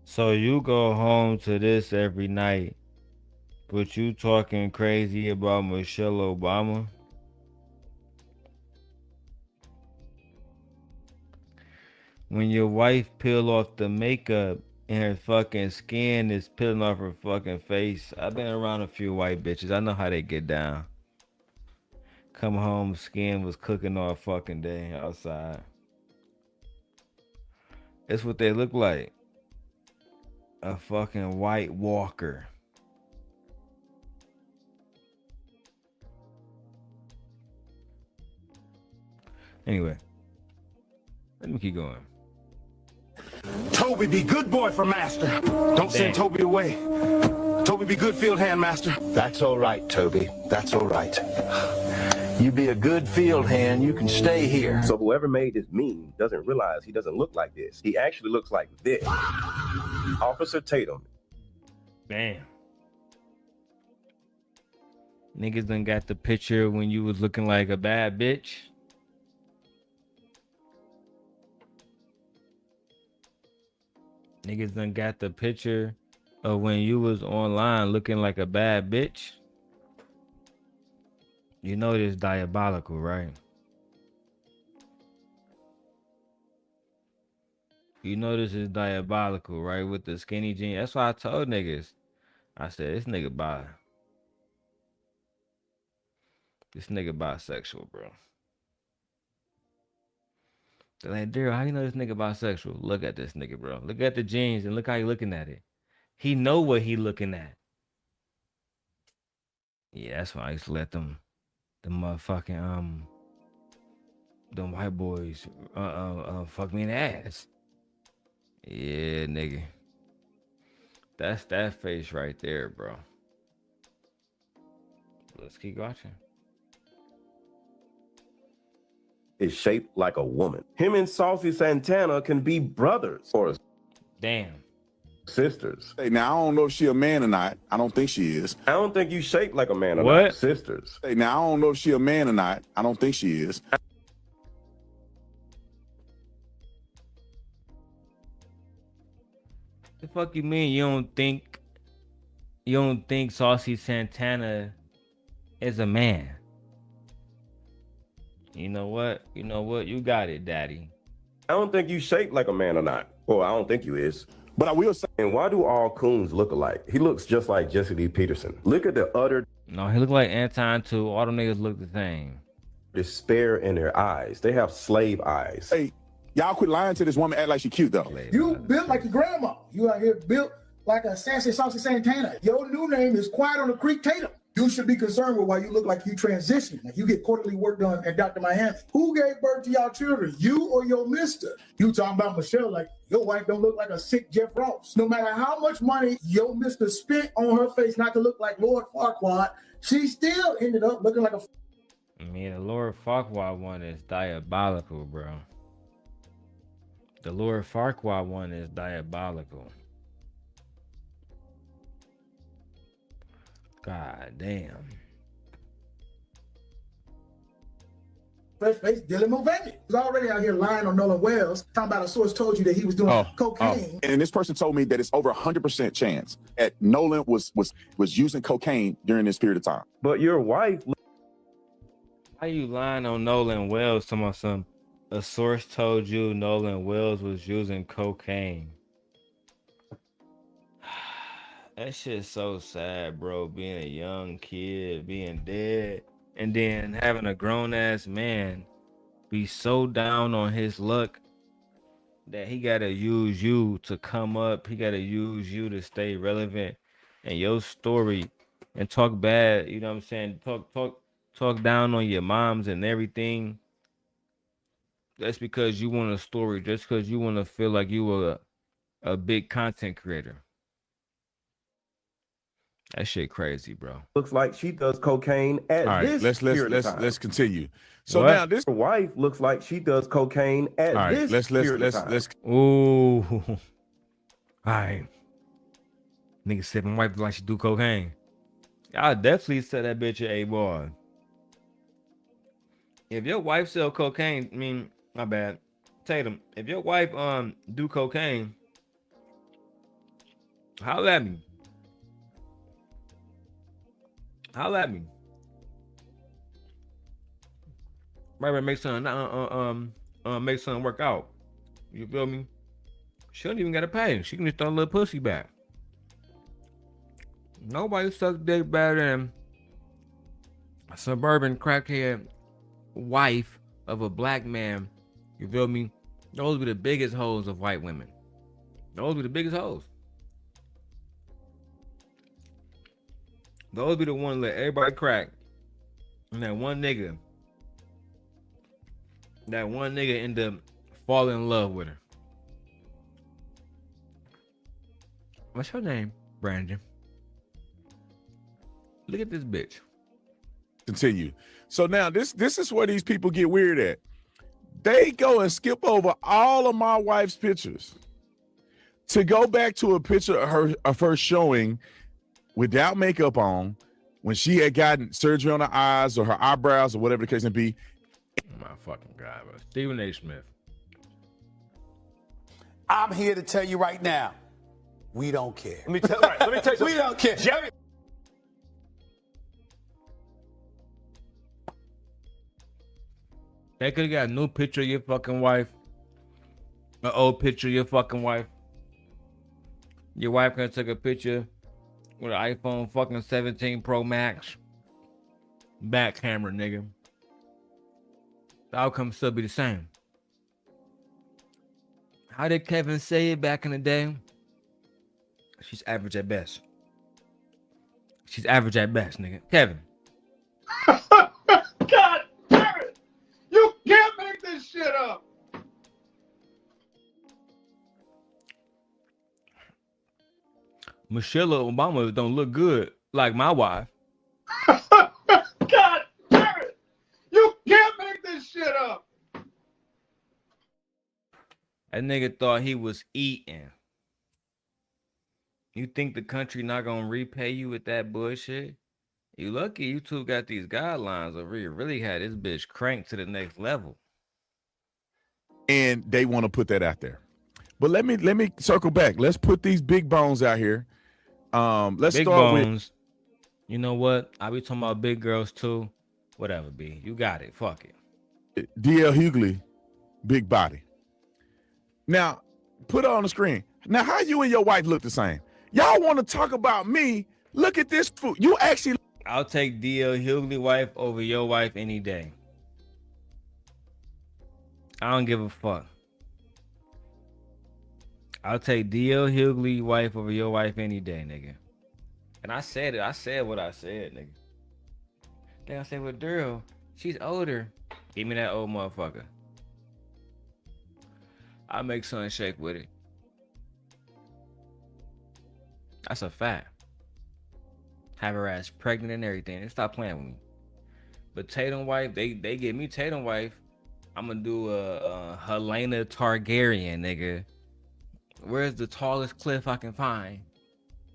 So you go home to this every night, but you talking crazy about Michelle Obama? When your wife peel off the makeup and her fucking skin is peeling off her fucking face. I've been around a few white bitches. I know how they get down. Come home, skin was cooking all fucking day outside. It's what they look like. A fucking White Walker. Anyway, let me keep going. Toby be good boy for master. Don't send Toby away. Toby be good field hand, master. That's all right, Toby. That's all right. You be a good field hand, you can stay here. So whoever made this meme doesn't realize he doesn't look like this. He actually looks like this. Officer Tatum. Damn. Niggas done got the picture when you was looking like a bad bitch. Niggas done got the picture of when you was online looking like a bad bitch. You know this diabolical, right? You know this is diabolical, right? With the skinny jeans. That's why I told niggas. I said, this nigga bisexual, bro. They're like, Darrel, how you know this nigga bisexual? Look at this nigga, bro. Look at the jeans and look how he looking at it. He know what he looking at. Yeah, that's why I used to let them motherfucking them white boys fuck me in the ass. Yeah, nigga. That's that face right there, bro. Let's keep watching. Is shaped like a woman. Him and Saucy Santana can be brothers or damn sisters. Hey, now I don't know if she a man or not. I don't think she is. I don't think you shaped like a man or what? Not. Sisters. Hey, now I don't know if she a man or not. I don't think she is. The fuck you mean you don't think Saucy Santana is a man? You know what? You got it, daddy. I don't think you shaped like a man or not. Well, I don't think you is. But I will say. And why do all coons look alike? He looks just like Jesse D. Peterson. Look at the utter No, he look like Anton too. All them niggas look the same. despair in their eyes. They have slave eyes. Hey, y'all quit lying to this woman, act like she cute though. You built like your grandma. You out here built like a sassy Saucy Santana. Your new name is Quiet on the Creek Tatum. You should be concerned with why you look like you transitioning. Like you get quarterly work done at Dr. Miami. Who gave birth to y'all children? You or your mister? You talking about Michelle like your wife don't look like a sick Jeff Ross. No matter how much money your mister spent on her face not to look like Lord Farquaad, she still ended up looking like a... I mean, the Lord Farquaad one is diabolical, bro. The Lord Farquaad one is diabolical. God damn. Fresh face Dylan Mulvaney was already out here lying on Nolan Wells, talking about a source told you that he was doing cocaine. And this person told me that it's over 100% chance that Nolan was using cocaine during this period of time. But your wife... How you lying on Nolan Wells to my son? A source told you Nolan Wells was using cocaine. That shit's so sad, bro. Being a young kid, being dead, and then having a grown-ass man be so down on his luck that he gotta use you to come up. He gotta use you to stay relevant in your story and talk bad. You know what I'm saying? Talk down on your moms and everything. That's because you want a story. Just because you want to feel like you were a big content creator. That shit crazy, bro. Looks like she does cocaine at All right, this period of time. let's continue. So What? now this Her wife looks like she does cocaine at all right, this period of time. let's Ooh. All right. Nigga said my wife like she do cocaine. I'll definitely set that bitch at A-bar. If your wife sell cocaine, I mean, my bad. Tatum, if your wife do cocaine, holla at me. Holla at me. Right, make something make something work out. You feel me? She don't even gotta pay. She can just throw a little pussy back. Nobody sucks dick better than a suburban crackhead wife of a black man. You feel me? Those be the biggest hoes of white women. Those be the biggest hoes. Those be the ones that let everybody crack. And that one nigga end up falling in love with her. What's your name, Brandon? Look at this bitch. continue. So now this is where these people get weird at. They go and skip over all of my wife's pictures to go back to a picture of her showing without makeup on when she had gotten surgery on her eyes or her eyebrows or whatever the case may be. Oh my fucking God, bro. Stephen A. Smith. I'm here to tell you right now, we don't care. Let me tell you something. We don't care. Jerry. They could have got a new picture of your fucking wife. An old picture of your fucking wife. Your wife could have took a picture with an iPhone fucking 17 Pro Max. Back camera, nigga. The outcome still be the same. How did Kevin say it back in the day? She's average at best. She's average at best, nigga. Kevin. God damn it! You can't make this shit up. Michelle Obama don't look good like my wife. God damn it! You can't make this shit up. That nigga thought he was eating. You think the country not gonna repay you with that bullshit? You lucky YouTube got these guidelines over here. Really had this bitch cranked to the next level. And they want to put that out there. But let me circle back. Let's put these big bones out here. Let's Big start bones. You know what? I be talking about big girls too. Whatever, B. You got it. Fuck it. DL Hughley, big body. Now, put it on the screen. Now, how you and your wife look the same? Y'all want to talk about me? Look at this food. You actually. I'll take DL Hughley wife over your wife any day. I don't give a fuck. I'll take DL Hughley wife over your wife any day, nigga. And I said it. I said what I said, nigga. Then I said, well, Darrel, she's older. Give me that old motherfucker. I'll make something shake with it. That's a fact. Have her ass pregnant and everything. And stop playing with me. But Tatum wife, they give me Tatum wife. I'm gonna do a Helena Targaryen, nigga. Where's the tallest cliff I can find?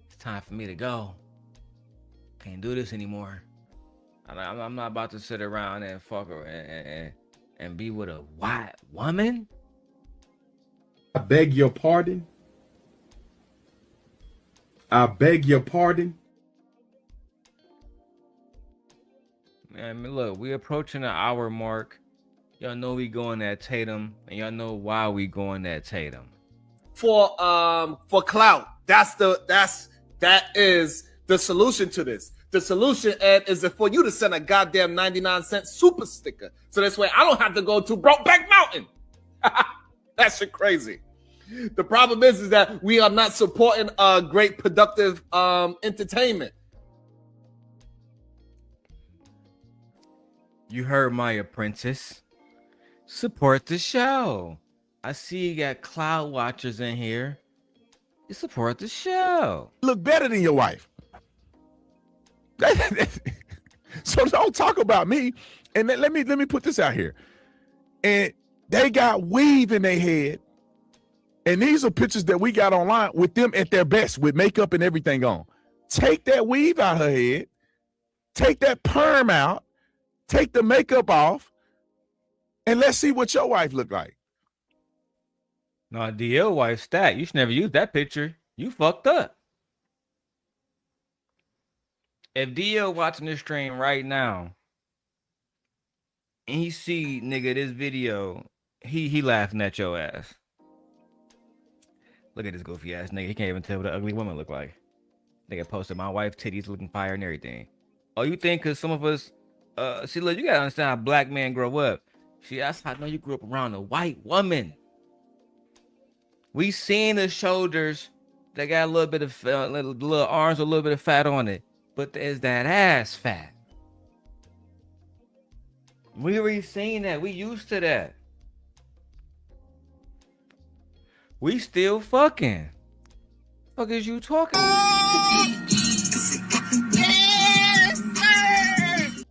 It's time for me to go. Can't do this anymore. I'm not about to sit around and fuck her and be with a white woman. I beg your pardon. I beg your pardon. Man, look, we approaching the hour mark. Y'all know we going at Tatum, and y'all know why we going at Tatum. For clout. That is the solution to this. The solution, Ed, is for you to send a goddamn 99-cent super sticker. So this way I don't have to go to Brokeback Mountain. That shit crazy. The problem is that we are not supporting great productive entertainment. You heard my apprentice. Support the show. I see you got cloud watchers in here. You support the show. Look better than your wife. So don't talk about me. And then let me put this out here. And they got weave in their head. And these are pictures that we got online with them at their best, with makeup and everything on. Take that weave out her head. Take that perm out. Take the makeup off. And let's see what your wife look like. No, DL wife stat. You should never use that picture. You fucked up. If DL watching this stream right now and he see, nigga, this video, he laughing at your ass. Look at this goofy ass nigga. He can't even tell what an ugly woman look like. Nigga posted my wife titties looking fire and everything. Oh, you think because some of us, see, look, you gotta understand how black men grow up. See, that's how I know you grew up around a white woman. We seen the shoulders that got a little bit of little arms, a little bit of fat on it, but there's that ass fat. We already seen that. We used to that. We still fucking. Fuck is you talking? Yes, sir.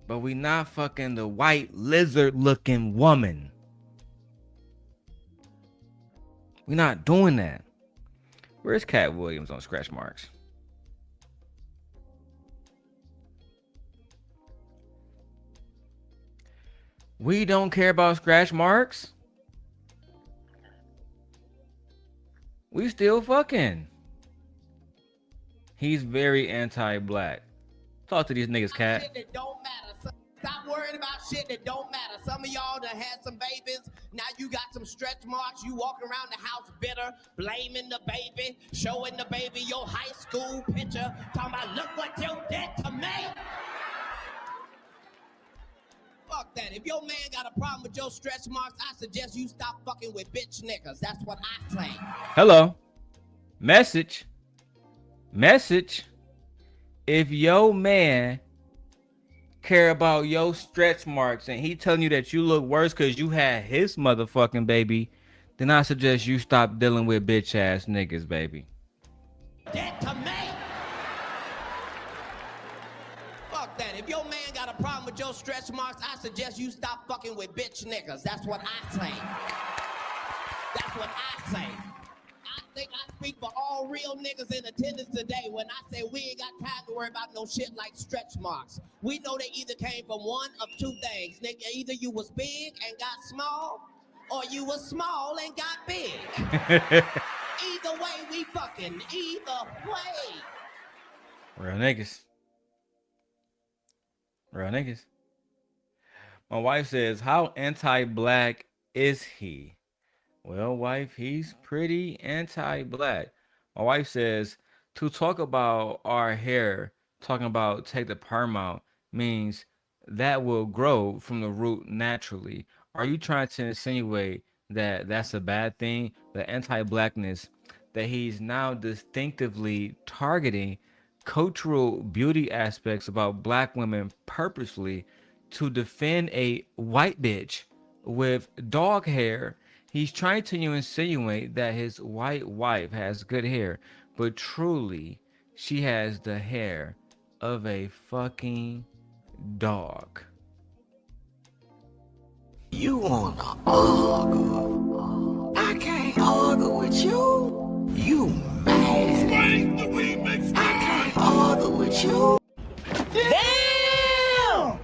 But we not fucking the white lizard looking woman. We not doing that. Where's Cat Williams on scratch marks? We don't care about scratch marks. We still fucking. He's very anti-black. Talk to these niggas, Cat. Shit that don't matter. Stop worrying about shit that don't matter. Some of y'all done had some babies. Now you got some stretch marks. You walk around the house bitter, blaming the baby, showing the baby your high school picture, talking about look what you did to me. Fuck that. If your man got a problem with your stretch marks, I suggest you stop fucking with bitch niggas. That's what I say. Hello. Message. If your man care about your stretch marks and he telling you that you look worse because you had his motherfucking baby, then I suggest you stop dealing with bitch ass niggas, baby. Dead to me. Fuck that. If your man got a problem with your stretch marks, I suggest you stop fucking with bitch niggas. That's what I say. That's what I say. I think I speak for all real niggas in attendance today when I say we ain't got time to worry about no shit like stretch marks. We know they either came from one of two things. Nigga, either you was big and got small, or you was small and got big. Either way, we fucking. Either way. Real niggas. Real niggas. My wife says, how anti-black is he? Well, wife, he's pretty anti-black. My wife says, to talk about our hair, talking about take the perm out, means that will grow from the root naturally. Are you trying to insinuate that that's a bad thing? The anti-blackness, that he's now distinctively targeting cultural beauty aspects about black women purposely to defend a white bitch with dog hair. He's trying to insinuate that his white wife has good hair, but truly she has the hair of a fucking dog. You wanna argue? I can't argue with you. You mad? I can't argue with you. Damn!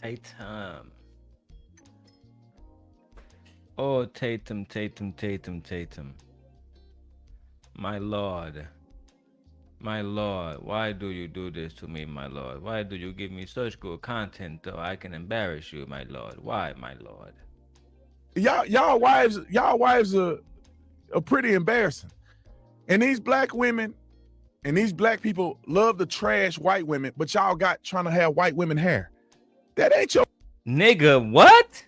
Tatum. Oh, Tatum. My Lord. My Lord, why do you do this to me, my Lord? Why do you give me such good content though I can embarrass you, my Lord? Why, my Lord? Y'all wives are pretty embarrassing. And these black women and these black people love to trash white women, but y'all got trying to have white women hair. That ain't your nigga. What?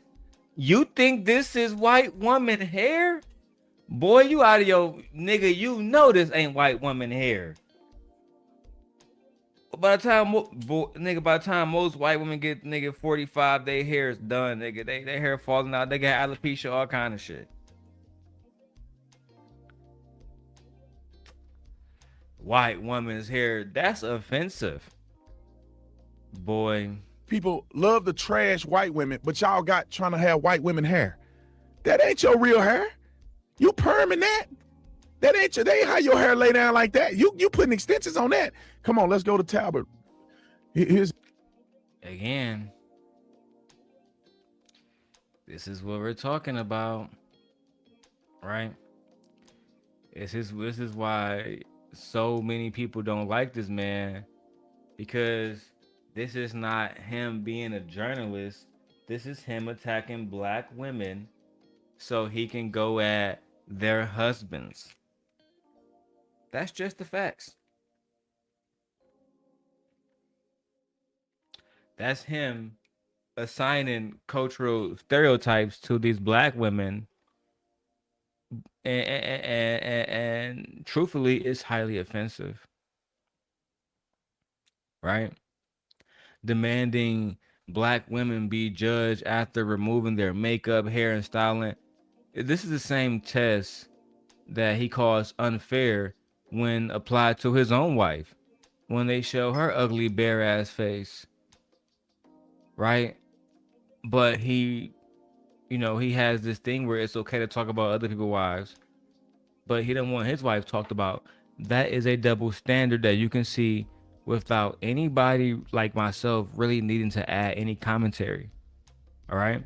You think this is white woman hair? Boy, you out of your nigga. You know this ain't white woman hair. By the time by the time most white women get 45, their hair is done, nigga. Their hair falling out, they got alopecia, all kind of shit. White woman's hair, that's offensive. Boy. People love to trash white women, but y'all got trying to have white women hair. That ain't your real hair. You perming that. That ain't how your hair lay down like that. You putting extensions on that. Come on, let's go to Talbot. Here's again. This is what we're talking about, right? This is why so many people don't like this man, because this is not him being a journalist. This is him attacking black women so he can go at their husbands. That's just the facts. That's him assigning cultural stereotypes to these black women. And truthfully, it's highly offensive. Right? Demanding black women be judged after removing their makeup, hair, and styling. This is the same test that he calls unfair when applied to his own wife, when they show her ugly bare ass face, right? But he has this thing where it's okay to talk about other people's wives, but he doesn't want his wife talked about. That is a double standard that you can see without anybody like myself really needing to add any commentary. All right.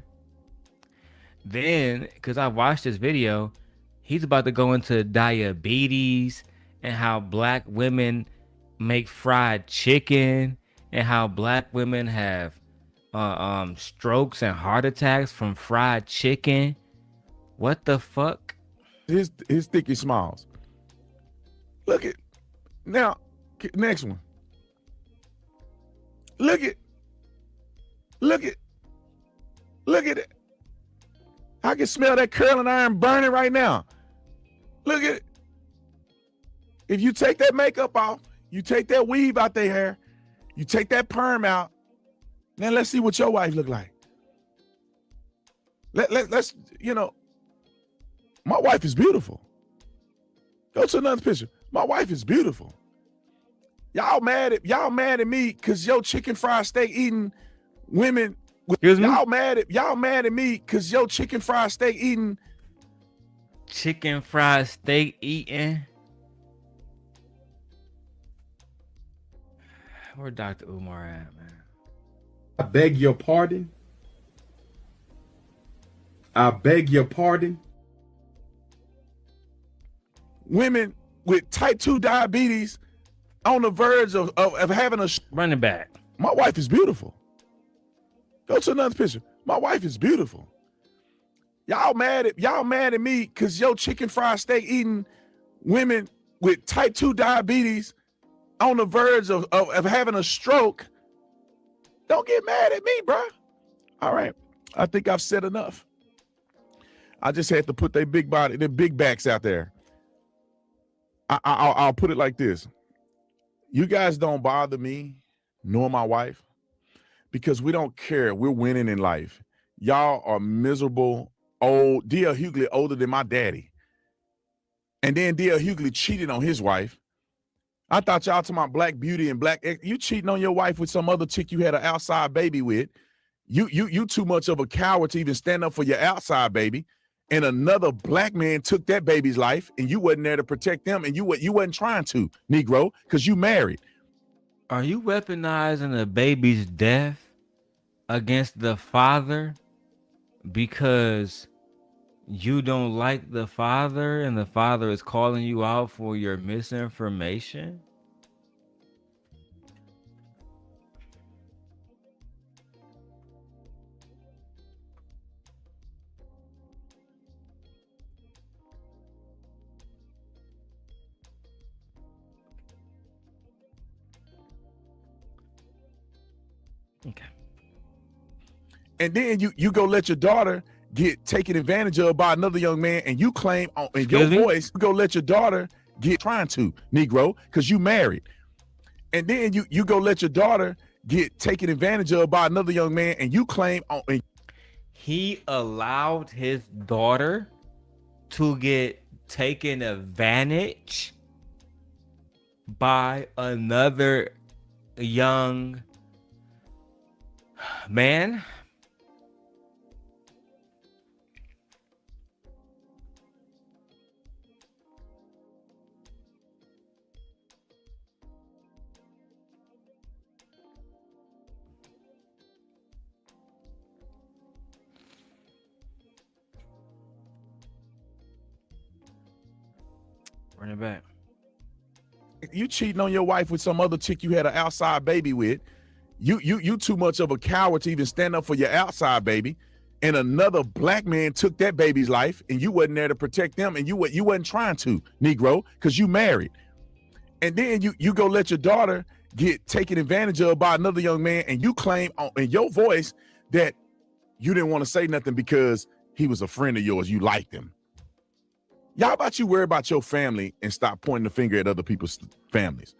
Then, because I watched this video, he's about to go into diabetes and how black women make fried chicken and how black women have strokes and heart attacks from fried chicken. What the fuck? His sticky smiles. Look at now. Next one. Look at it. I can smell that curling iron burning right now. Look at it. If you take that makeup off, you take that weave out their hair, you take that perm out, now let's see what your wife look like. Let's, my wife is beautiful. Go to another picture. My wife is beautiful. Y'all mad at me because your chicken fried steak eating women. Y'all mad at me because your chicken fried steak eating. Chicken fried steak eating. Where Dr. Umar at, man? I beg your pardon. I beg your pardon. Women with type 2 diabetes on the verge of having a running back. My wife is beautiful. Go to another picture. My wife is beautiful. Y'all mad at me because your chicken fried steak eating women with type 2 diabetes on the verge of having a stroke. Don't get mad at me, bro. All right. I think I've said enough. I just had to put their big backs out there. I'll put it like this. You guys don't bother me, nor my wife, because we don't care. We're winning in life. Y'all are miserable, old. D.L. Hughley older than my daddy. And then D.L. Hughley cheated on his wife. I thought y'all talking about black beauty and black. You cheating on your wife with some other chick you had an outside baby with. You too much of a coward to even stand up for your outside baby. And another black man took that baby's life, and you wasn't there to protect them, and you wasn't trying to, Negro, because you married. Are you weaponizing a baby's death against the father because you don't like the father and the father is calling you out for your misinformation? Okay. And then you go let your daughter get taken advantage of by another young man, and you claim in your voice, go let your daughter get trying to, Negro, because you married. And then you go let your daughter get taken advantage of by another young man, and you claim he allowed his daughter to get taken advantage by another young man. Run it back. You cheating on your wife with some other chick you had an outside baby with. You too much of a coward to even stand up for your outside baby. And another black man took that baby's life, and you wasn't there to protect them, and you wasn't trying to, Negro, because you married. And then you go let your daughter get taken advantage of by another young man, and you claim in your voice that you didn't want to say nothing because he was a friend of yours. You liked him. Y'all about you worry about your family and stop pointing the finger at other people's families.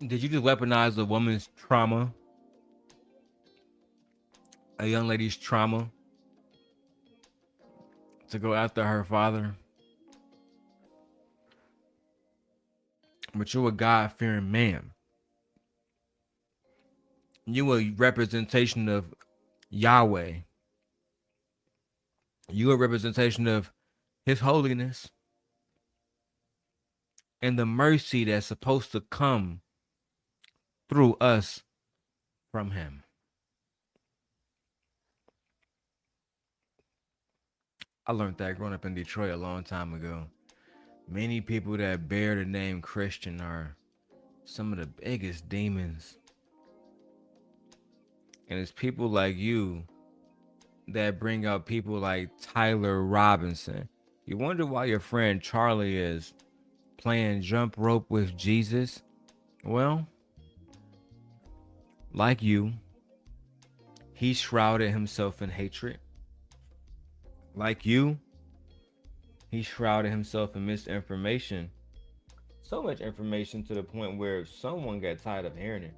Did you just weaponize a woman's trauma? A young lady's trauma to go after her father? But you're a God-fearing man. You a representation of Yahweh. You a representation of his holiness and the mercy that's supposed to come through us from him. I learned that growing up in Detroit a long time ago. Many people that bear the name Christian are some of the biggest demons. And it's people like you that bring out people like Tyler Robinson. You wonder why your friend Charlie is playing jump rope with Jesus? Well, like you, he shrouded himself in hatred. Like you, he shrouded himself in misinformation. So much information to the point where someone got tired of hearing it.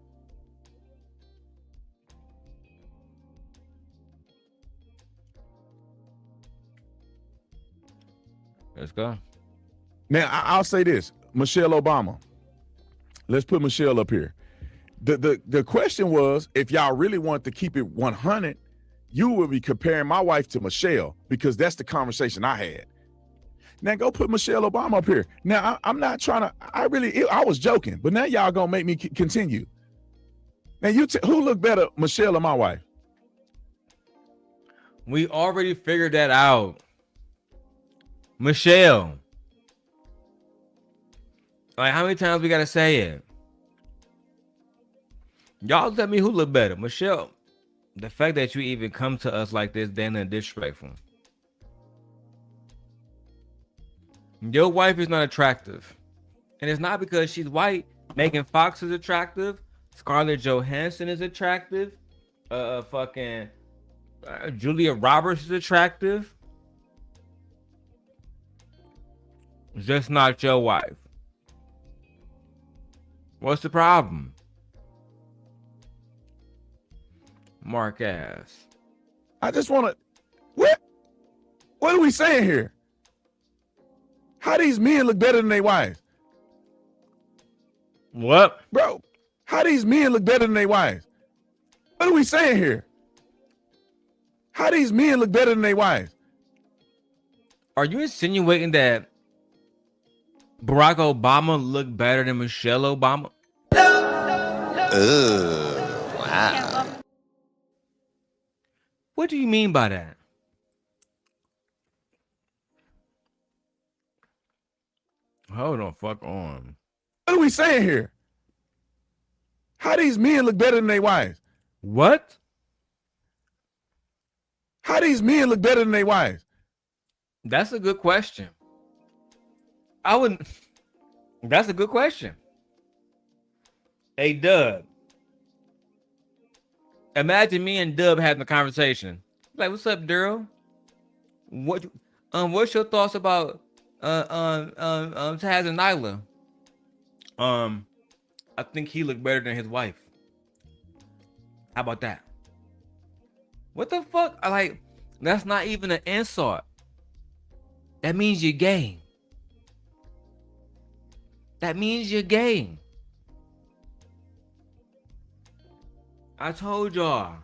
Let's go. Now, I'll say this. Michelle Obama. Let's put Michelle up here. The question was, if y'all really want to keep it 100, you would be comparing my wife to Michelle, because that's the conversation I had. Now go put Michelle Obama up here. Now I'm not trying to, I was joking, but now y'all gonna make me continue. Now who looked better, Michelle or my wife? We already figured that out. Michelle. Like, how many times we gotta say it? Y'all tell me who look better. Michelle. The fact that you even come to us like this, then and disrespectful. Your wife is not attractive. And it's not because she's white. Megan Fox is attractive. Scarlett Johansson is attractive. Julia Roberts is attractive. It's just not your wife. What's the problem? Mark ass. I just want to, what are we saying here? How these men look better than their wives? What? Bro, how these men look better than their wives? What are we saying here? How these men look better than their wives? Are you insinuating that Barack Obama looked better than Michelle Obama? Wow. What do you mean by that? Hold on, fuck on. What are we saying here? How these men look better than their wives? What? How these men look better than their wives? That's a good question. That's a good question. Hey, Dub. Imagine me and Dub having a conversation. Like, what's up, Darrel? What's your thoughts about Taz and Nyla? I think he looked better than his wife. How about that? What the fuck? Like, that's not even an insult. That means you're gay. That means you're gay. I told y'all.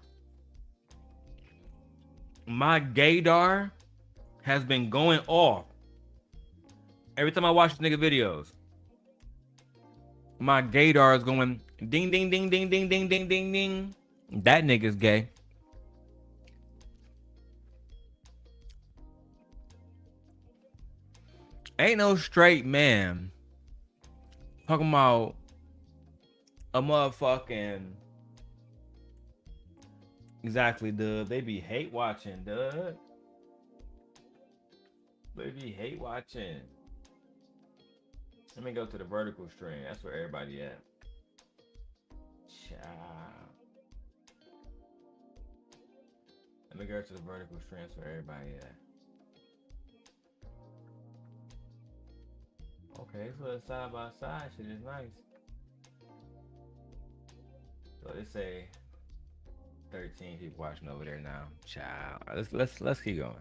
My gaydar has been going off. Every time I watch this nigga videos, my gaydar is going ding, ding, ding, ding, ding, ding, ding, ding, ding. That nigga's gay. Ain't no straight man talking about a motherfucking... Exactly, dude. They be hate watching, dude. They be hate watching. Let me go to the vertical stream. That's where everybody at. Child. Let me go to the vertical stream. That's where everybody at. Okay, so the side by side shit is nice. So they say 13 people watching over there now. Child. Let's keep going.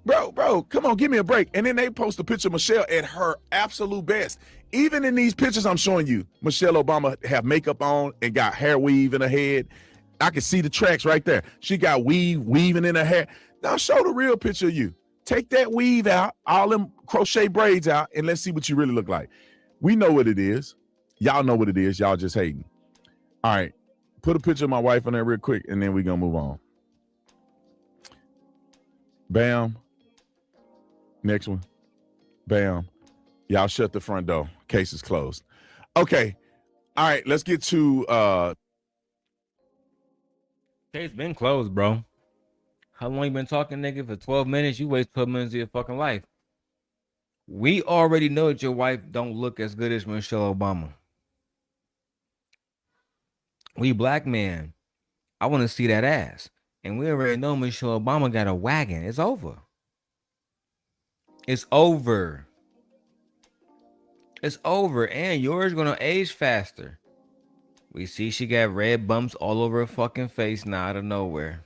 Bro, come on, give me a break. And then they post a picture of Michelle at her absolute best. Even in these pictures I'm showing you, Michelle Obama have makeup on and got hair weave in her head. I can see the tracks right there. She got weaving in her hair. Now show the real picture of you. Take that weave out, all them crochet braids out, and let's see what you really look like. We know what it is. Y'all know what it is. Y'all just hating. All right, put a picture of my wife on there real quick, and then we're going to move on. Bam. Next one. Bam. Y'all shut the front door. Case is closed. Okay. All right, let's get to... Case been closed, bro. How long you been talking, nigga? For 12 minutes, you waste 12 minutes of your fucking life. We already know that your wife don't look as good as Michelle Obama. We black men, I want to see that ass. And we already know Michelle Obama got a wagon. It's over. It's over. It's over. And yours gonna age faster. We see she got red bumps all over her fucking face now out of nowhere.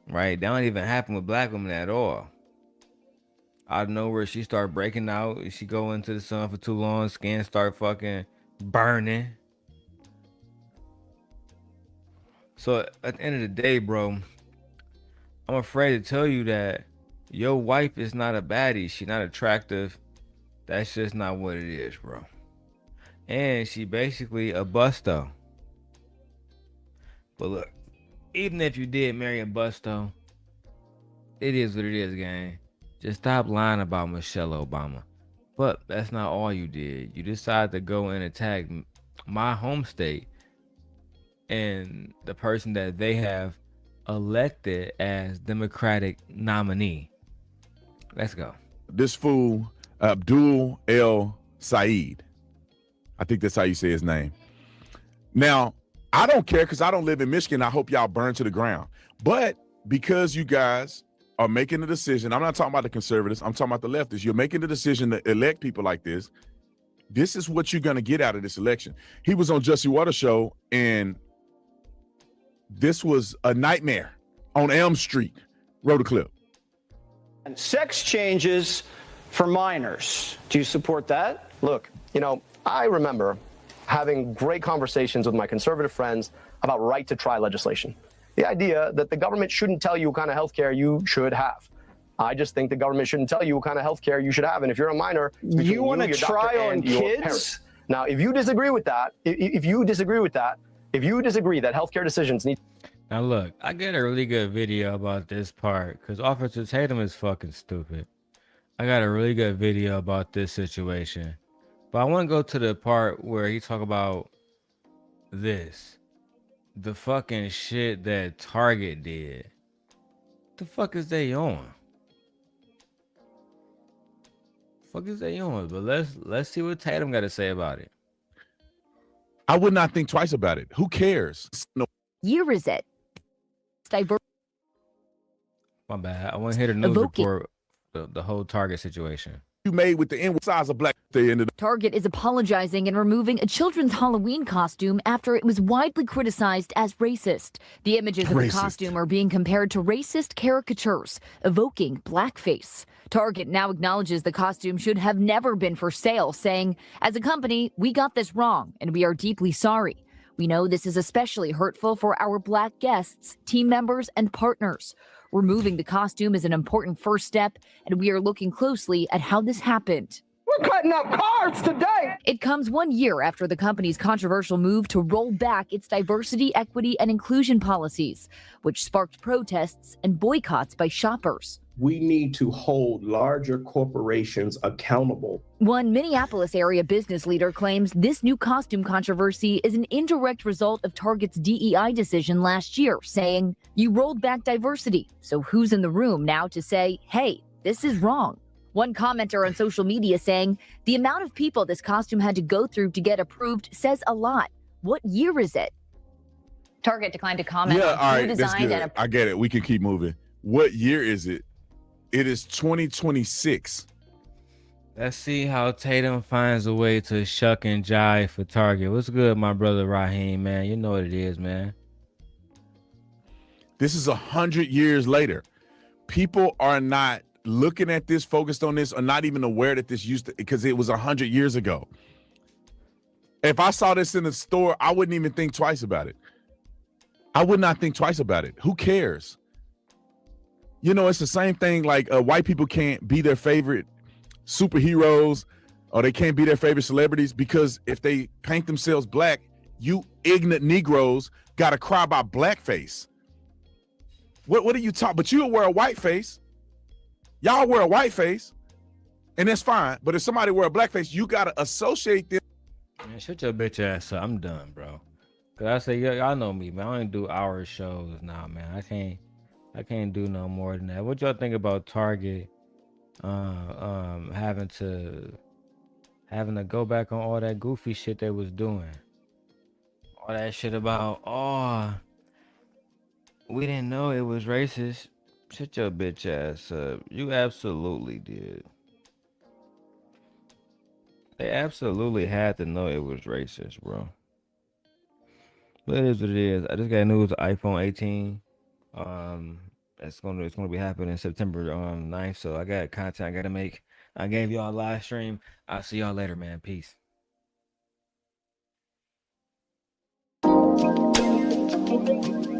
Right? That don't even happen with black women at all. Out of nowhere, she start breaking out. She go into the sun for too long. Skin start fucking burning. So at the end of the day, bro, I'm afraid to tell you that your wife is not a baddie. She not attractive. That's just not what it is, bro. And she basically a busto. But look, even if you did marry a busto, it is what it is, gang. Just stop lying about Michelle Obama. But that's not all you did. You decided to go and attack my home state and the person that they have elected as Democratic nominee. Let's go. This fool, Abdul El-Sayed. I think that's how you say his name. Now, I don't care because I don't live in Michigan. I hope y'all burn to the ground. But because you guys are making a decision, I'm not talking about the conservatives, I'm talking about the leftists. You're making the decision to elect people like this. This is what you're going to get out of this election. He was on Jussie Waters' show, and this was a nightmare on Elm Street. Roll the clip. And sex changes for minors. Do you support that? Look, you know, I remember having great conversations with my conservative friends about right to try legislation. The idea that the government shouldn't tell you what kind of health care you should have. I just think the government shouldn't tell you what kind of health care you should have. And if you're a minor, you want to try on kids? Now, if you disagree with that, if you disagree that healthcare decisions need... Now look, I got a really good video about this part because Officer Tatum is fucking stupid. I got a really good video about this situation. But I want to go to the part where he talk about this. The fucking shit that Target did. The fuck is they on? Fuck is they on? But let's see what Tatum got to say about it. I would not think twice about it. Who cares? No. Year is it? My bad. I want to hear the news report, the whole Target situation. you made with the end size of black. They ended up. Target is apologizing and removing a children's Halloween costume after it was widely criticized as racist. The images of the costume are being compared to racist caricatures, evoking blackface. Target now acknowledges the costume should have never been for sale, saying, "As a company, we got this wrong, and we are deeply sorry. We know this is especially hurtful for our black guests, team members, and partners. Removing the costume is an important first step, and we are looking closely at how this happened." We're cutting up cards today. It comes 1 year after the company's controversial move to roll back its diversity, equity, and inclusion policies, which sparked protests and boycotts by shoppers. We need to hold larger corporations accountable. One Minneapolis area business leader claims this new costume controversy is an indirect result of Target's DEI decision last year, saying, "You rolled back diversity, so who's in the room now to say, hey, this is wrong?" One commenter on social media saying, "The amount of people this costume had to go through to get approved says a lot. What year is it?" Target declined to comment Yeah, on all who right, that's designed good. and I get it. We can keep moving. What year is it? It is 2026. Let's see how Tatum finds a way to shuck and jive for Target. What's good, my brother Raheem, man? You know what it is, man. This is 100 years later. People are not looking at this, focused on this, or not even aware that this used to, because it was 100 years ago. If I saw this in the store, I wouldn't even think twice about it. I would not think twice about it. Who cares? You know, it's the same thing like white people can't be their favorite superheroes or they can't be their favorite celebrities because if they paint themselves black, you ignorant Negroes got to cry about blackface. What are you talking? But you'll wear a white face. Y'all wear a white face, and that's fine. But if somebody wear a black face, you got to associate them. Man, shut your bitch ass up. I'm done, bro. Cause I say, y'all know me, man. I only do hour shows now, man. I can't do no more than that. What y'all think about Target having to go back on all that goofy shit they was doing? All that shit about, oh, we didn't know it was racist. Shut your bitch ass up. You absolutely did. They absolutely had to know it was racist, bro. But it is what it is. I just got news of iPhone 18. It's gonna be happening September 9th. So I got content I gotta make. I gave y'all a live stream. I'll see y'all later, man. Peace. Thank you.